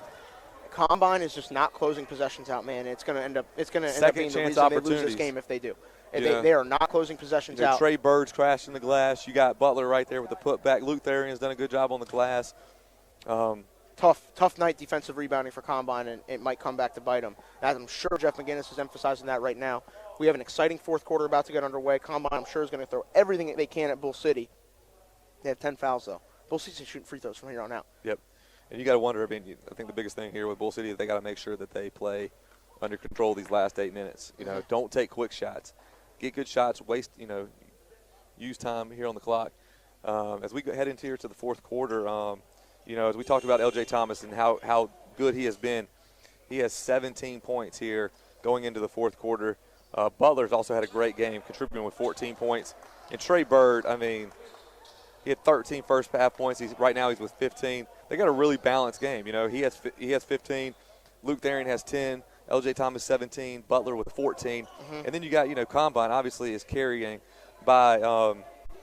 Speaker 1: Combine is just not closing possessions out, man. It's going to end up being the reason they lose this game if they do.
Speaker 2: Yeah.
Speaker 1: They are not closing possessions out.
Speaker 2: Trey Bird's crashing the glass. You got Butler right there with the putback. Luke Therian's done a good job on the glass.
Speaker 1: Tough night defensive rebounding for Combine, and it might come back to bite them. As I'm sure Jeff McGinnis is emphasizing that right now. We have an exciting fourth quarter about to get underway. Combine, I'm sure, is going to throw everything that they can at Bull City. They have 10 fouls, though. Bull City's shooting free throws from here on out.
Speaker 2: Yep. And you got to wonder, I mean, I think the biggest thing here with Bull City is they got to make sure that they play under control these last 8 minutes. You know, don't take quick shots. Get good shots, use time here on the clock. As we head into here to the fourth quarter, as we talked about L.J. Thomas and how good he has been, he has 17 points here going into the fourth quarter. Butler's also had a great game, contributing with 14 points. And Trey Bird, I mean, he had 13 first half points. Right now he's with 15. They got a really balanced game. You know, he has 15. Luke Therian has 10. LJ Thomas 17, Butler with 14. And then you got, Combine obviously is carrying by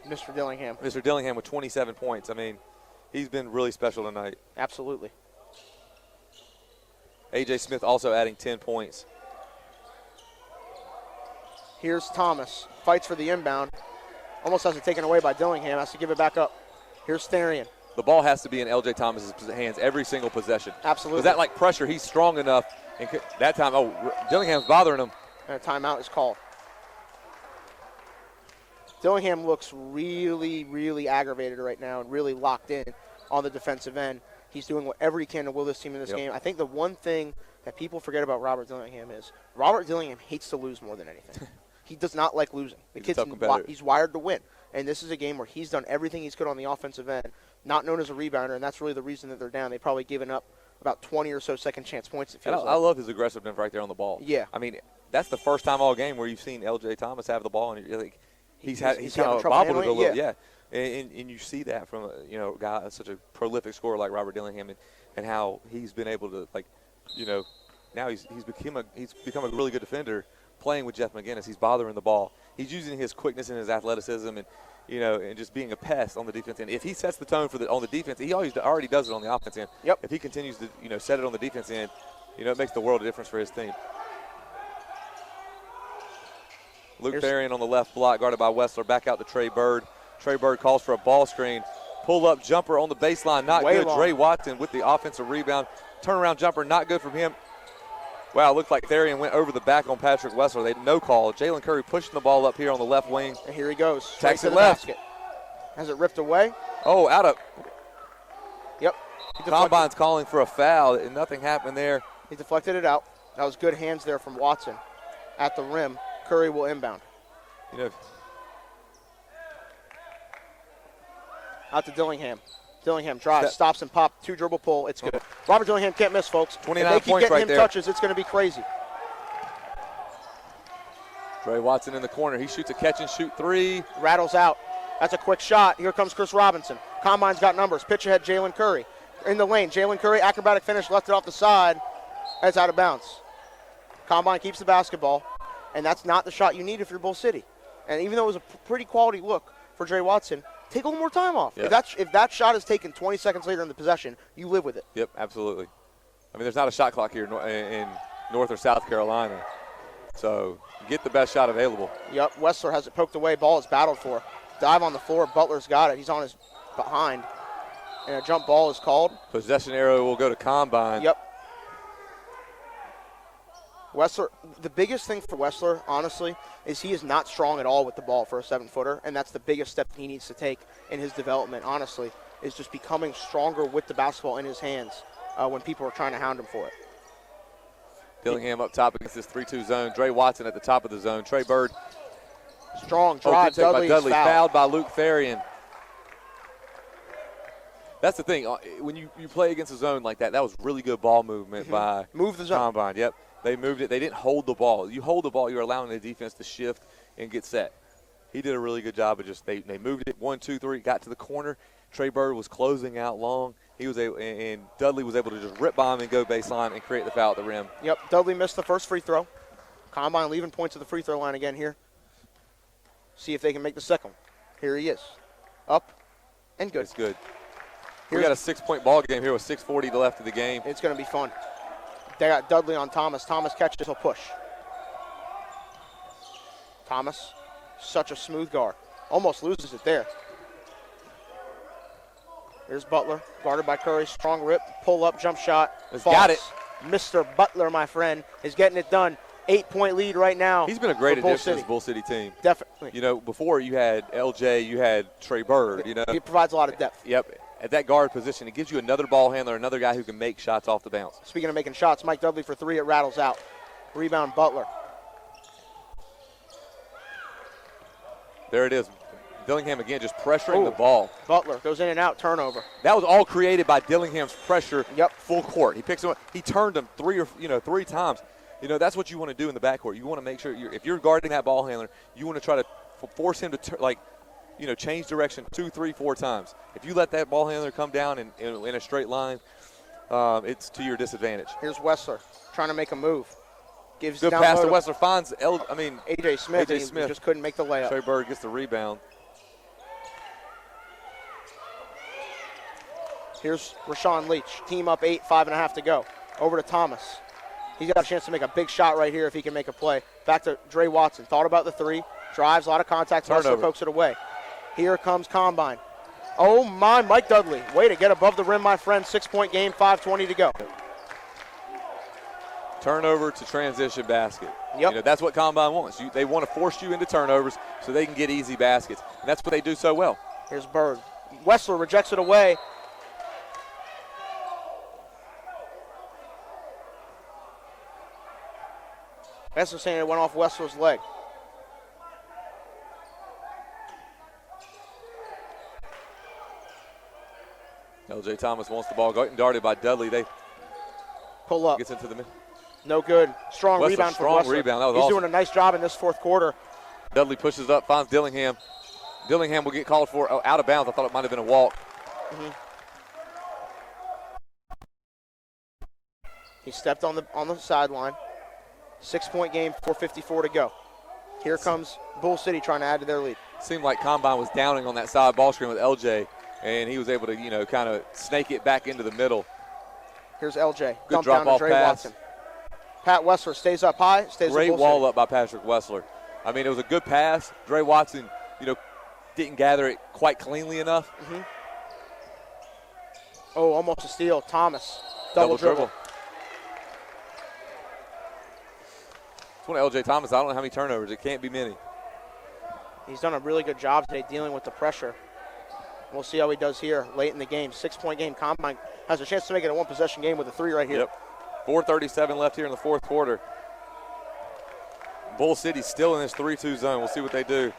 Speaker 1: Mr. Dillingham.
Speaker 2: Mr. Dillingham with 27 points. I mean, he's been really special tonight.
Speaker 1: Absolutely.
Speaker 2: A.J. Smith also adding 10 points.
Speaker 1: Here's Thomas. Fights for the inbound. Almost has it taken away by Dillingham. Has to give it back up. Here's Therian.
Speaker 2: The ball has to be in L.J. Thomas's hands every single possession.
Speaker 1: Absolutely.
Speaker 2: Because that, pressure, he's strong enough. And that time, Dillingham's bothering him.
Speaker 1: And a timeout is called. Dillingham looks really, really aggravated right now and really locked in on the defensive end. He's doing whatever he can to will this team in this game. I think the one thing that people forget about Robert Dillingham is Robert Dillingham hates to lose more than anything. He does not like losing. He's wired to win. And this is a game where he's done everything he's could on the offensive end, not known as a rebounder, and that's really the reason that they're down. They've probably given up about 20 or so second chance points, it feels like.
Speaker 2: I love his aggressiveness right there on the ball.
Speaker 1: Yeah.
Speaker 2: I mean, that's the first time all game where you've seen L.J. Thomas have the ball, and you're like, he's kind of bobbled it a little. Yeah. And you see that from a guy, such a prolific scorer like Robert Dillingham, and how he's been able to, now he's become a really good defender playing with Jeff McGinnis. He's bothering the ball. He's using his quickness and his athleticism and just being a pest on the defense end. If he sets the tone on the defense, he already does it on the offense end.
Speaker 1: Yep.
Speaker 2: If he continues to set it on the defense end, it makes the world of difference for his team. Luke Therian on the left block, guarded by Wessler. Back out to Trey Bird. Trey Bird calls for a ball screen. Pull-up jumper on the baseline, not good. Dre Watson with the offensive rebound. Turnaround jumper, not good from him. Wow, it looked like Therian went over the back on Patrick Wessler. They no call. Jalen Curry pushing the ball up here on the left wing.
Speaker 1: And here he goes.
Speaker 2: Tacks it left.
Speaker 1: Basket. Has it ripped away?
Speaker 2: Oh, out of.
Speaker 1: Yep.
Speaker 2: Combine's calling for a foul, and nothing happened there.
Speaker 1: He deflected it out. That was good hands there from Watson at the rim. Curry will inbound. Out to Dillingham. Dillingham drives, stops and pop, 2-dribble pull. It's good. Robert Dillingham can't miss, folks.
Speaker 2: 29
Speaker 1: if they keep
Speaker 2: points
Speaker 1: getting
Speaker 2: right
Speaker 1: him
Speaker 2: there.
Speaker 1: Touches, it's going to be crazy.
Speaker 2: Dre Watson in the corner. He shoots a catch-and-shoot three.
Speaker 1: Rattles out. That's a quick shot. Here comes Chris Robinson. Combine's got numbers. Pitch ahead, Jalen Curry. In the lane, Jalen Curry, acrobatic finish, left it off the side. It's out of bounds. Combine keeps the basketball, and that's not the shot you need if you're Bull City. And even though it was a pretty quality look for Dre Watson, take a little more time off.
Speaker 2: Yep.
Speaker 1: If that shot is taken 20 seconds later in the possession, you live with it.
Speaker 2: Yep, absolutely. I mean, there's not a shot clock here in North or South Carolina. So get the best shot available.
Speaker 1: Yep, Wessler has it poked away. Ball is battled for. Dive on the floor. Butler's got it. He's on his behind. And a jump ball is called.
Speaker 2: Possession arrow will go to Combine.
Speaker 1: Yep. Wessler, the biggest thing for Wessler, honestly, is he is not strong at all with the ball for a 7-footer, and that's the biggest step he needs to take in his development, honestly, is just becoming stronger with the basketball in his hands when people are trying to hound him for it.
Speaker 2: Dillingham up top against this 3-2 zone. Dre Watson at the top of the zone. Trey Bird.
Speaker 1: Strong drive.
Speaker 2: Dudley
Speaker 1: is
Speaker 2: fouled by Luke Therian. That's the thing. When you play against a zone like that, that was really good ball movement by
Speaker 1: Move the zone.
Speaker 2: Combine. Yep. They moved it. They didn't hold the ball. You hold the ball, you're allowing the defense to shift and get set. He did a really good job of just they moved it 1, 2, 3, got to the corner. Trey Bird was closing out long. He was able, and Dudley was able to just rip by him and go baseline and create the foul at the rim.
Speaker 1: Yep, Dudley missed the first free throw. Combine leaving points at the free throw line again here. See if they can make the second. Here he is. Up and good.
Speaker 2: It's good. We got a 6-point ball game here with 6:40 left of the game.
Speaker 1: It's going to be fun. They got Dudley on Thomas. Thomas catches, he'll push. Thomas, such a smooth guard. Almost loses it there. Here's Butler, guarded by Curry. Strong rip, pull up, jump shot.
Speaker 2: Got it.
Speaker 1: Mr. Butler, my friend, is getting it done. 8-point lead right now.
Speaker 2: He's been a great addition to this Bull City team.
Speaker 1: Definitely.
Speaker 2: Before you had LJ, you had Trey Bird.
Speaker 1: He provides a lot of depth.
Speaker 2: Yep. At that guard position, it gives you another ball handler, another guy who can make shots off the bounce.
Speaker 1: Speaking of making shots, Mike Dudley for 3, it rattles out. Rebound, Butler.
Speaker 2: There it is. Dillingham again just pressuring the ball.
Speaker 1: Butler goes in and out, turnover.
Speaker 2: That was all created by Dillingham's pressure.
Speaker 1: Yep.
Speaker 2: Full court. He picks him up. He turned him 3 times. That's what you want to do in the backcourt. You want to make sure if you're guarding that ball handler, you want to try to force him to change direction 2, 3, 4 times. If you let that ball handler come down in a straight line, it's to your disadvantage.
Speaker 1: Here's Wessler trying to make a move. Gives
Speaker 2: good
Speaker 1: down
Speaker 2: pass to
Speaker 1: low
Speaker 2: Wessler. Finds
Speaker 1: A.J. Smith.
Speaker 2: A.J.
Speaker 1: He
Speaker 2: Smith.
Speaker 1: just couldn't make the layup.
Speaker 2: Trey Bird gets the rebound.
Speaker 1: Here's Rashawn Leach. Team up 8, 5.5 to go. Over to Thomas. He's got a chance to make a big shot right here if he can make a play. Back to Dre Watson. Thought about the three. Drives, a lot of contact. Wessler pokes it away. Here comes Combine. Oh, my, Mike Dudley. Way to get above the rim, my friend. 6-point game, 5:20 to go.
Speaker 2: Turnover to transition basket.
Speaker 1: Yep.
Speaker 2: You know, that's what Combine wants. They want to force you into turnovers so they can get easy baskets. And that's what they do so well.
Speaker 1: Here's Bird. Wessler rejects it away. Wessler saying it went off Wessler's leg.
Speaker 2: LJ Thomas wants the ball getting darted by Dudley. They
Speaker 1: pull up.
Speaker 2: Gets into the middle.
Speaker 1: No good. Strong
Speaker 2: Wessler,
Speaker 1: rebound for
Speaker 2: strong
Speaker 1: Wessler.
Speaker 2: rebound. That was
Speaker 1: He's
Speaker 2: awesome.
Speaker 1: doing a nice job in this fourth quarter.
Speaker 2: Dudley pushes up, finds Dillingham. Dillingham will get called for out of bounds. I thought it might have been a walk.
Speaker 1: Mm-hmm. He stepped on the sideline. 6-point game, 4:54 to go. Here comes Bull City trying to add to their lead.
Speaker 2: Seemed like Combine was downing on that side ball screen with LJ, and he was able to, kind of snake it back into the middle.
Speaker 1: Here's LJ.
Speaker 2: Good
Speaker 1: Dump down to
Speaker 2: drop-off
Speaker 1: Dre
Speaker 2: pass.
Speaker 1: Watson. Pat Wessler stays up high, stays
Speaker 2: Great
Speaker 1: with Bull
Speaker 2: wall
Speaker 1: City.
Speaker 2: up by Patrick Wessler. I mean, it was a good pass. Dre Watson, didn't gather it quite cleanly enough.
Speaker 1: Mm-hmm. Oh, almost a steal. Thomas. Double dribble.
Speaker 2: It's one of LJ Thomas. I don't know how many turnovers. It can't be many.
Speaker 1: He's done a really good job today dealing with the pressure. We'll see how he does here late in the game. 6-point game. Combine has a chance to make it a one-possession game with a three right here.
Speaker 2: Yep. 4:37 left here in the fourth quarter. Bull City still in this 3-2 zone. We'll see what they do.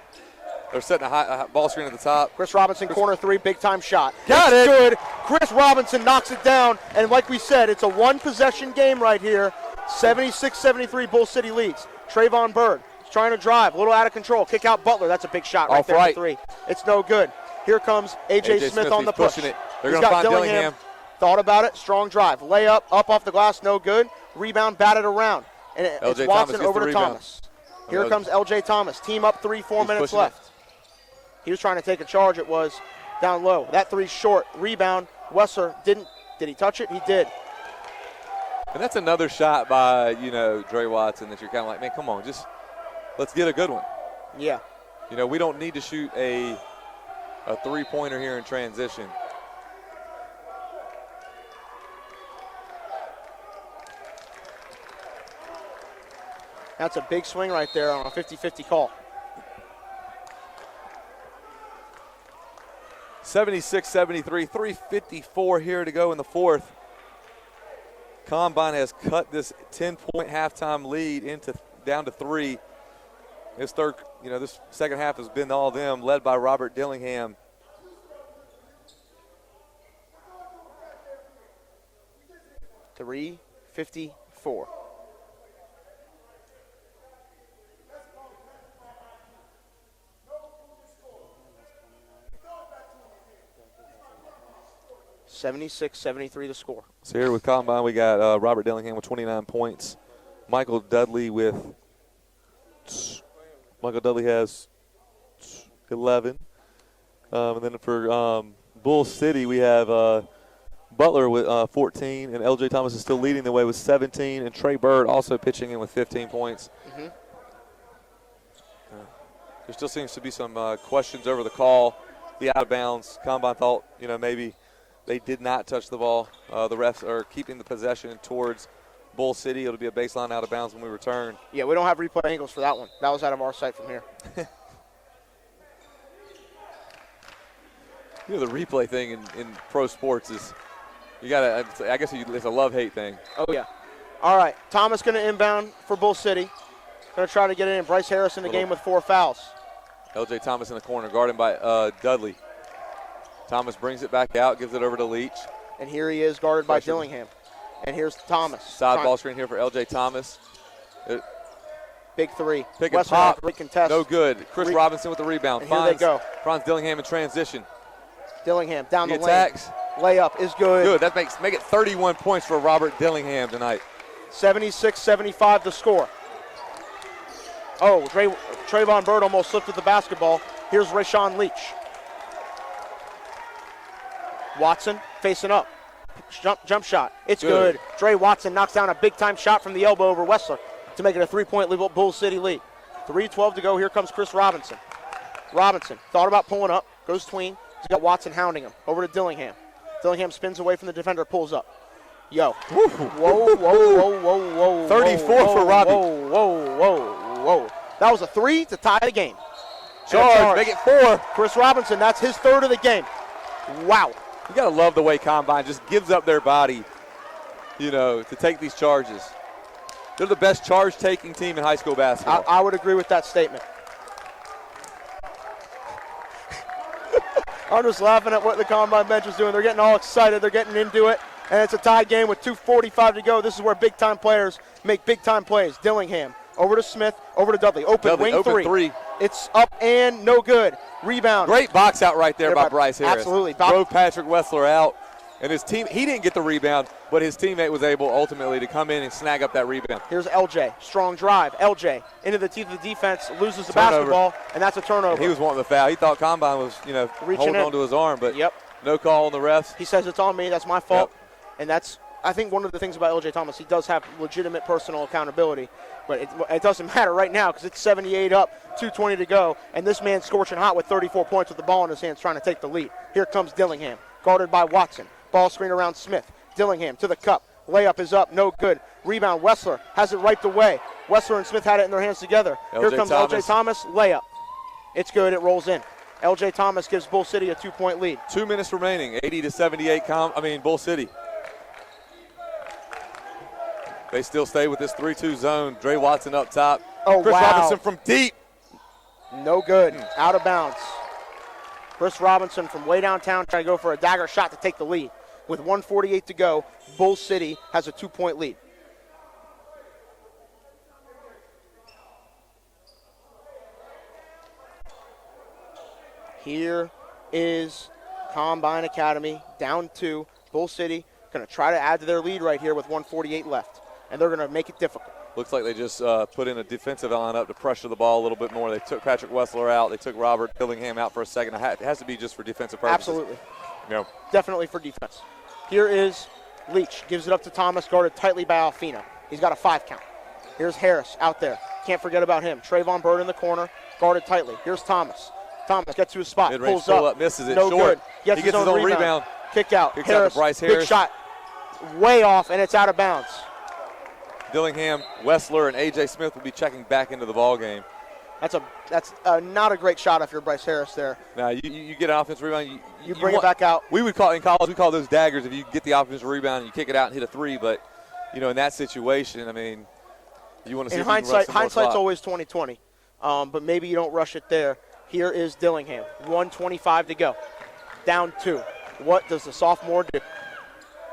Speaker 2: They're setting a high ball screen at the top.
Speaker 1: Chris Robinson, corner three, big-time shot.
Speaker 2: Got it.
Speaker 1: Good. Chris Robinson knocks it down. And like we said, it's a one-possession game right here. 76-73, Bull City leads. Trayvon Bird is trying to drive. A little out of control. Kick out Butler. That's a big shot right there for three. It's no good. Here comes A.J. Smith on the push.
Speaker 2: Pushing it. They're going to find Dillingham.
Speaker 1: Thought about it. Strong drive. Layup. Up off the glass. No good. Rebound. Batted around. And it's Watson over to Thomas. Here comes L.J. Thomas. Team up 4 minutes left. He was trying to take a charge. It was down low. That three's short. Rebound. Wessler didn't. Did he touch it? He did.
Speaker 2: And that's another shot by, Dre Watson that you're kind of like, man, come on, just let's get a good one.
Speaker 1: Yeah.
Speaker 2: We don't need to shoot a three-pointer here in transition.
Speaker 1: That's a big swing right there on a 50-50 call.
Speaker 2: 76-73, 3:54 here to go in the fourth. Combine has cut this 10-point halftime lead down to 3. This second half has been all them, led by Robert Dillingham.
Speaker 1: .354. .76-73 the score.
Speaker 2: So here with Combine, we got Robert Dillingham with 29 points. Michael Dudley has 11. And then for Bull City, we have Butler with 14, and L.J. Thomas is still leading the way with 17, and Trey Bird also pitching in with 15 points.
Speaker 1: Mm-hmm.
Speaker 2: There still seems to be some questions over the call. The out of bounds. Combine thought, maybe they did not touch the ball. The refs are keeping the possession towards Bull City. It'll be a baseline out of bounds when we return.
Speaker 1: Yeah, we don't have replay angles for that one. That was out of our sight from here.
Speaker 2: The replay thing in pro sports is, I guess it's a love-hate thing.
Speaker 1: Oh, yeah. All right, Thomas going to inbound for Bull City. Going to try to get it in. Bryce Harris in the game with 4 fouls.
Speaker 2: L.J. Thomas in the corner, guarded by Dudley. Thomas brings it back out, gives it over to Leach.
Speaker 1: And here he is, guarded by Dillingham. And here's Thomas.
Speaker 2: Side ball screen here for L.J. Thomas.
Speaker 1: Big three.
Speaker 2: Pick and pop.
Speaker 1: Contest.
Speaker 2: No good. Chris Robinson with the rebound.
Speaker 1: And here they go.
Speaker 2: Finds Dillingham in transition.
Speaker 1: Dillingham down the lane.
Speaker 2: Attacks.
Speaker 1: Layup is good.
Speaker 2: Good. That make it 31 points for Robert Dillingham tonight.
Speaker 1: 76-75 the score. Oh, Trayvon Bird almost slipped with the basketball. Here's Rayshawn Leach. Watson facing up. Jump shot. It's good. Dre Watson knocks down a big-time shot from the elbow over Wessler to make it a 3-point Bull City lead. 3:12 to go. Here comes Kris Robinson. Robinson thought about pulling up. Goes tween. He's got Watson hounding him. Over to Dillingham. Dillingham spins away from the defender. Pulls up. Yo. Whoa.
Speaker 2: 34 for Robbie.
Speaker 1: Whoa. That was a 3 to tie the game.
Speaker 2: Charge. Make it 4.
Speaker 1: Kris Robinson, that's his 3rd of the game. Wow.
Speaker 2: You got to love the way Combine just gives up their body, to take these charges. They're the best charge-taking team in high school basketball.
Speaker 1: I would agree with that statement. I'm just laughing at what the Combine bench is doing. They're getting all excited. They're getting into it. And it's a tie game with 2:45 to go. This is where big-time players make big-time plays. Dillingham over to Smith, over to Dudley. Open three. It's up and no good. Rebound.
Speaker 2: Great box out right there by Bryce Harris.
Speaker 1: Absolutely.
Speaker 2: Drove Patrick Wessler out. And his team, he didn't get the rebound, but his teammate was able ultimately to come in and snag up that rebound.
Speaker 1: Here's LJ. Strong drive. LJ into the teeth of the defense, loses the basketball, and that's a turnover.
Speaker 2: And he was wanting the foul. He thought Combine was, holding on to his arm, but no call on the refs.
Speaker 1: He says it's on me. That's my fault. And that's, I think, one of the things about LJ Thomas. He does have legitimate personal accountability, but it doesn't matter right now because it's 78 up, 2:20 to go, and this man's scorching hot with 34 points with the ball in his hands trying to take the lead. Here comes Dillingham, guarded by Watson. Ball screen around Smith. Dillingham to the cup. Layup is up, no good. Rebound, Wessler has it wiped away. Wessler and Smith had it in their hands together. Here comes LJ Thomas, layup. It's good, it rolls in. LJ Thomas gives Bull City a 2-point lead.
Speaker 2: 2 minutes remaining, 80-78, Bull City. They still stay with this 3-2 zone. Dre Watson up top.
Speaker 1: Oh,
Speaker 2: Kris Robinson from deep.
Speaker 1: No good, out of bounds. Kris Robinson from way downtown trying to go for a dagger shot to take the lead. With 1:48 to go, Bull City has a 2-point lead. Here is Combine Academy down 2. Bull City going to try to add to their lead right here with 1:48 left, and they're going to make it difficult.
Speaker 2: Looks like they just put in a defensive lineup to pressure the ball a little bit more. They took Patrick Wessler out. They took Robert Dillingham out for a second. It has to be just for defensive purposes.
Speaker 1: Absolutely. Definitely for defense. Here is Leach. Gives it up to Thomas, guarded tightly by Alfino. He's got a 5 count. Here's Harris out there. Can't forget about him. Trayvon Bird in the corner, guarded tightly. Here's Thomas. Thomas gets to his spot.
Speaker 2: Mid-range
Speaker 1: pulls
Speaker 2: up, misses it
Speaker 1: no
Speaker 2: short.
Speaker 1: Good.
Speaker 2: He gets his own rebound.
Speaker 1: Kick out.
Speaker 2: Kicks
Speaker 1: Harris,
Speaker 2: out to Bryce Harris.
Speaker 1: Big shot. Way off, and it's out of bounds.
Speaker 2: Dillingham, Wessler, and A.J. Smith will be checking back into the ball game.
Speaker 1: That's not a great shot if you're Bryce Harris there.
Speaker 2: Now, you get an offensive rebound.
Speaker 1: You bring it back out.
Speaker 2: In college, we call those daggers if you get the offensive rebound and you kick it out and hit a 3. But, in that situation, you want to see
Speaker 1: in hindsight's always 20/20. But maybe you don't rush it there. Here is Dillingham. 1:25 to go. Down 2. What does the sophomore do?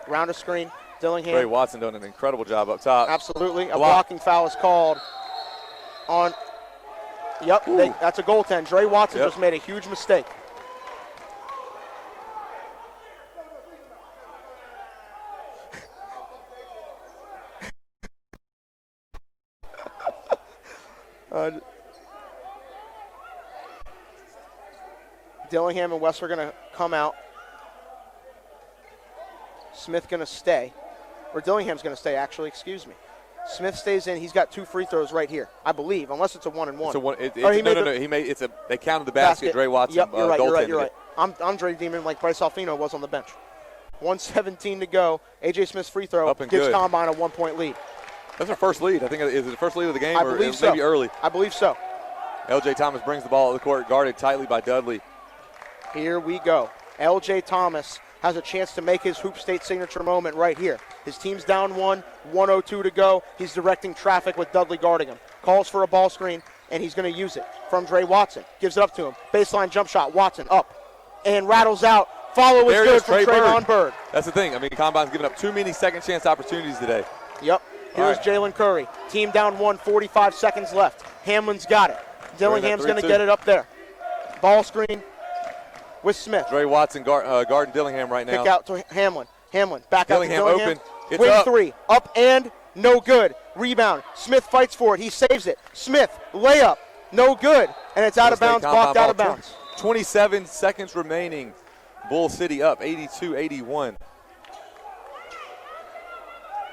Speaker 1: Round a screen. Dillingham.
Speaker 2: Dre Watson doing an incredible job up top.
Speaker 1: Absolutely. A blocking foul is called on. Yep, that's a goaltend. Dre Watson just made a huge mistake. Dillingham and Wessler are going to come out. Smith going to stay. Or Dillingham's going to stay, actually. Excuse me. Smith stays in. He's got 2 free throws right here, I believe, unless it's a 1-and-1.
Speaker 2: It's a one. They counted the basket. Dre Watson.
Speaker 1: Yep, you're right. You're right. I'm Dre Demon like Bryce Alfino was on the bench. 1:17 to go. A.J. Smith's free throw gives Combine a 1-point lead.
Speaker 2: That's our first lead. I think is it the first lead of the game,
Speaker 1: I
Speaker 2: or
Speaker 1: believe so.
Speaker 2: Maybe early.
Speaker 1: I believe so.
Speaker 2: L.J. Thomas brings the ball to the court, guarded tightly by Dudley.
Speaker 1: Here we go. L.J. Thomas has a chance to make his Hoop State signature moment right here. His team's down 1, 1:02 to go. He's directing traffic with Dudley guarding him. Calls for a ball screen, and he's going to use it from Dre Watson. Gives it up to him. Baseline jump shot. Watson up and rattles out. Follow is good from Trayvon Bird.
Speaker 2: That's the thing. Combine's giving up too many second chance opportunities today.
Speaker 1: Yep. Here's Jaylen Curry. Team down 1, 45 seconds left. Hamlin's got it. Dillingham's going to get it up there. Ball screen with Smith.
Speaker 2: Dre Watson guarding Dillingham right now.
Speaker 1: Kick out to Hamlin. Hamlin back out to Dillingham.
Speaker 2: Open. It's
Speaker 1: Wing
Speaker 2: up.
Speaker 1: 3. Up and no good. Rebound. Smith fights for it. He saves it. Smith, layup, no good. And it's out of bounds, blocked out of bounds.
Speaker 2: 27 seconds remaining. Bull City up 82-81.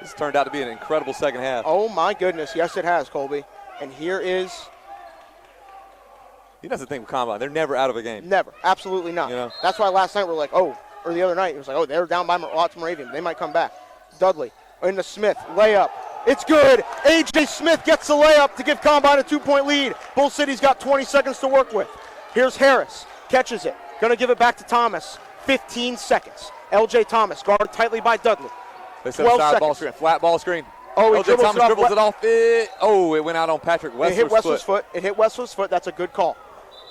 Speaker 2: This turned out to be an incredible second half.
Speaker 1: Oh, my goodness. Yes, it has, Colby. And here is...
Speaker 2: That's the thing with Combine. They're never out of a game.
Speaker 1: Never. Absolutely not. That's why last night we're like, or the other night, it was like, they're down by lots of Moravian. They might come back. Dudley into Smith. Layup. It's good. A.J. Smith gets the layup to give Combine a 2-point lead. Bull City's got 20 seconds to work with. Here's Harris. Catches it. Going to give it back to Thomas. 15 seconds. L.J. Thomas guarded tightly by Dudley.
Speaker 2: They set a side ball screen. Flat ball screen.
Speaker 1: Oh,
Speaker 2: L.J. Thomas dribbles it off. It went out on Patrick Wessler's foot.
Speaker 1: It hit Wessler's foot. It hit Wessler's foot. That's a good call.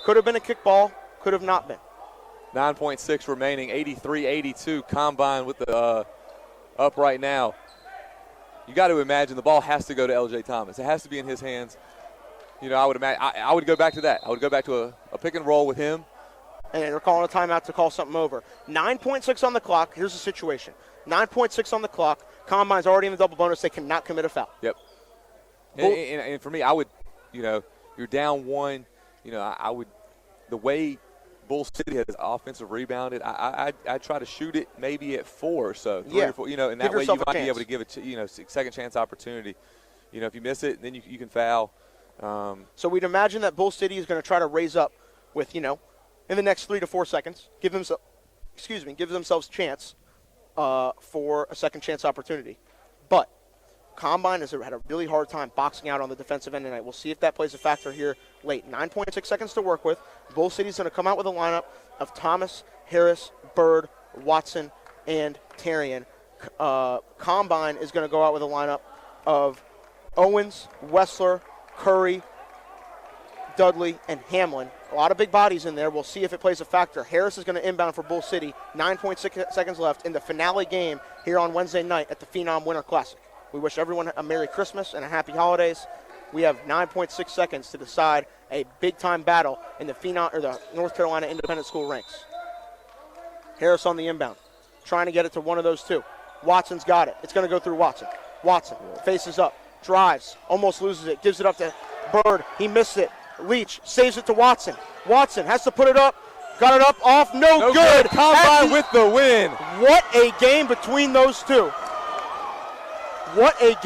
Speaker 1: Could have been a kick ball. Could have not been.
Speaker 2: 9.6 remaining. 83-82. Combine with the up right now. You got to imagine the ball has to go to L.J. Thomas. It has to be in his hands. I would imagine. I would go back to that. I would go back to a pick and roll with him.
Speaker 1: And they're calling a timeout to call something over. 9.6 on the clock. Here's the situation. 9.6 on the clock. Combine's already in the double bonus. They cannot commit a foul.
Speaker 2: Yep. And for me, I would, you're down one. I would, the way Bull City has offensive rebounded, I'd try to shoot it maybe at 4 or so. 3 or 4, and that way you might be able to give it, second chance opportunity. If you miss it, then you can foul.
Speaker 1: So we'd imagine that Bull City is going to try to raise up with, in the next 3 to 4 seconds, give themselves a chance for a second chance opportunity. But Combine has had a really hard time boxing out on the defensive end tonight. We'll see if that plays a factor here late. 9.6 seconds to work with. Bull City's going to come out with a lineup of Thomas, Harris, Bird, Watson, and Tarian. Combine is going to go out with a lineup of Owens, Wessler, Curry, Dudley, and Hamlin. A lot of big bodies in there. We'll see if it plays a factor. Harris is going to inbound for Bull City. 9.6 seconds left in the finale game here on Wednesday night at the Phenom Winter Classic. We wish everyone a Merry Christmas and a Happy Holidays. We have 9.6 seconds to decide a big-time battle in the Phenom or the North Carolina Independent School ranks. Harris on the inbound, trying to get it to one of those two. Watson's got it. It's going to go through Watson. Watson faces up, drives, almost loses it, gives it up to Bird. He missed it. Leach saves it to Watson. Watson has to put it up. Got it up, off, no good.
Speaker 2: Combine with the win.
Speaker 1: What a game between those two. What a game.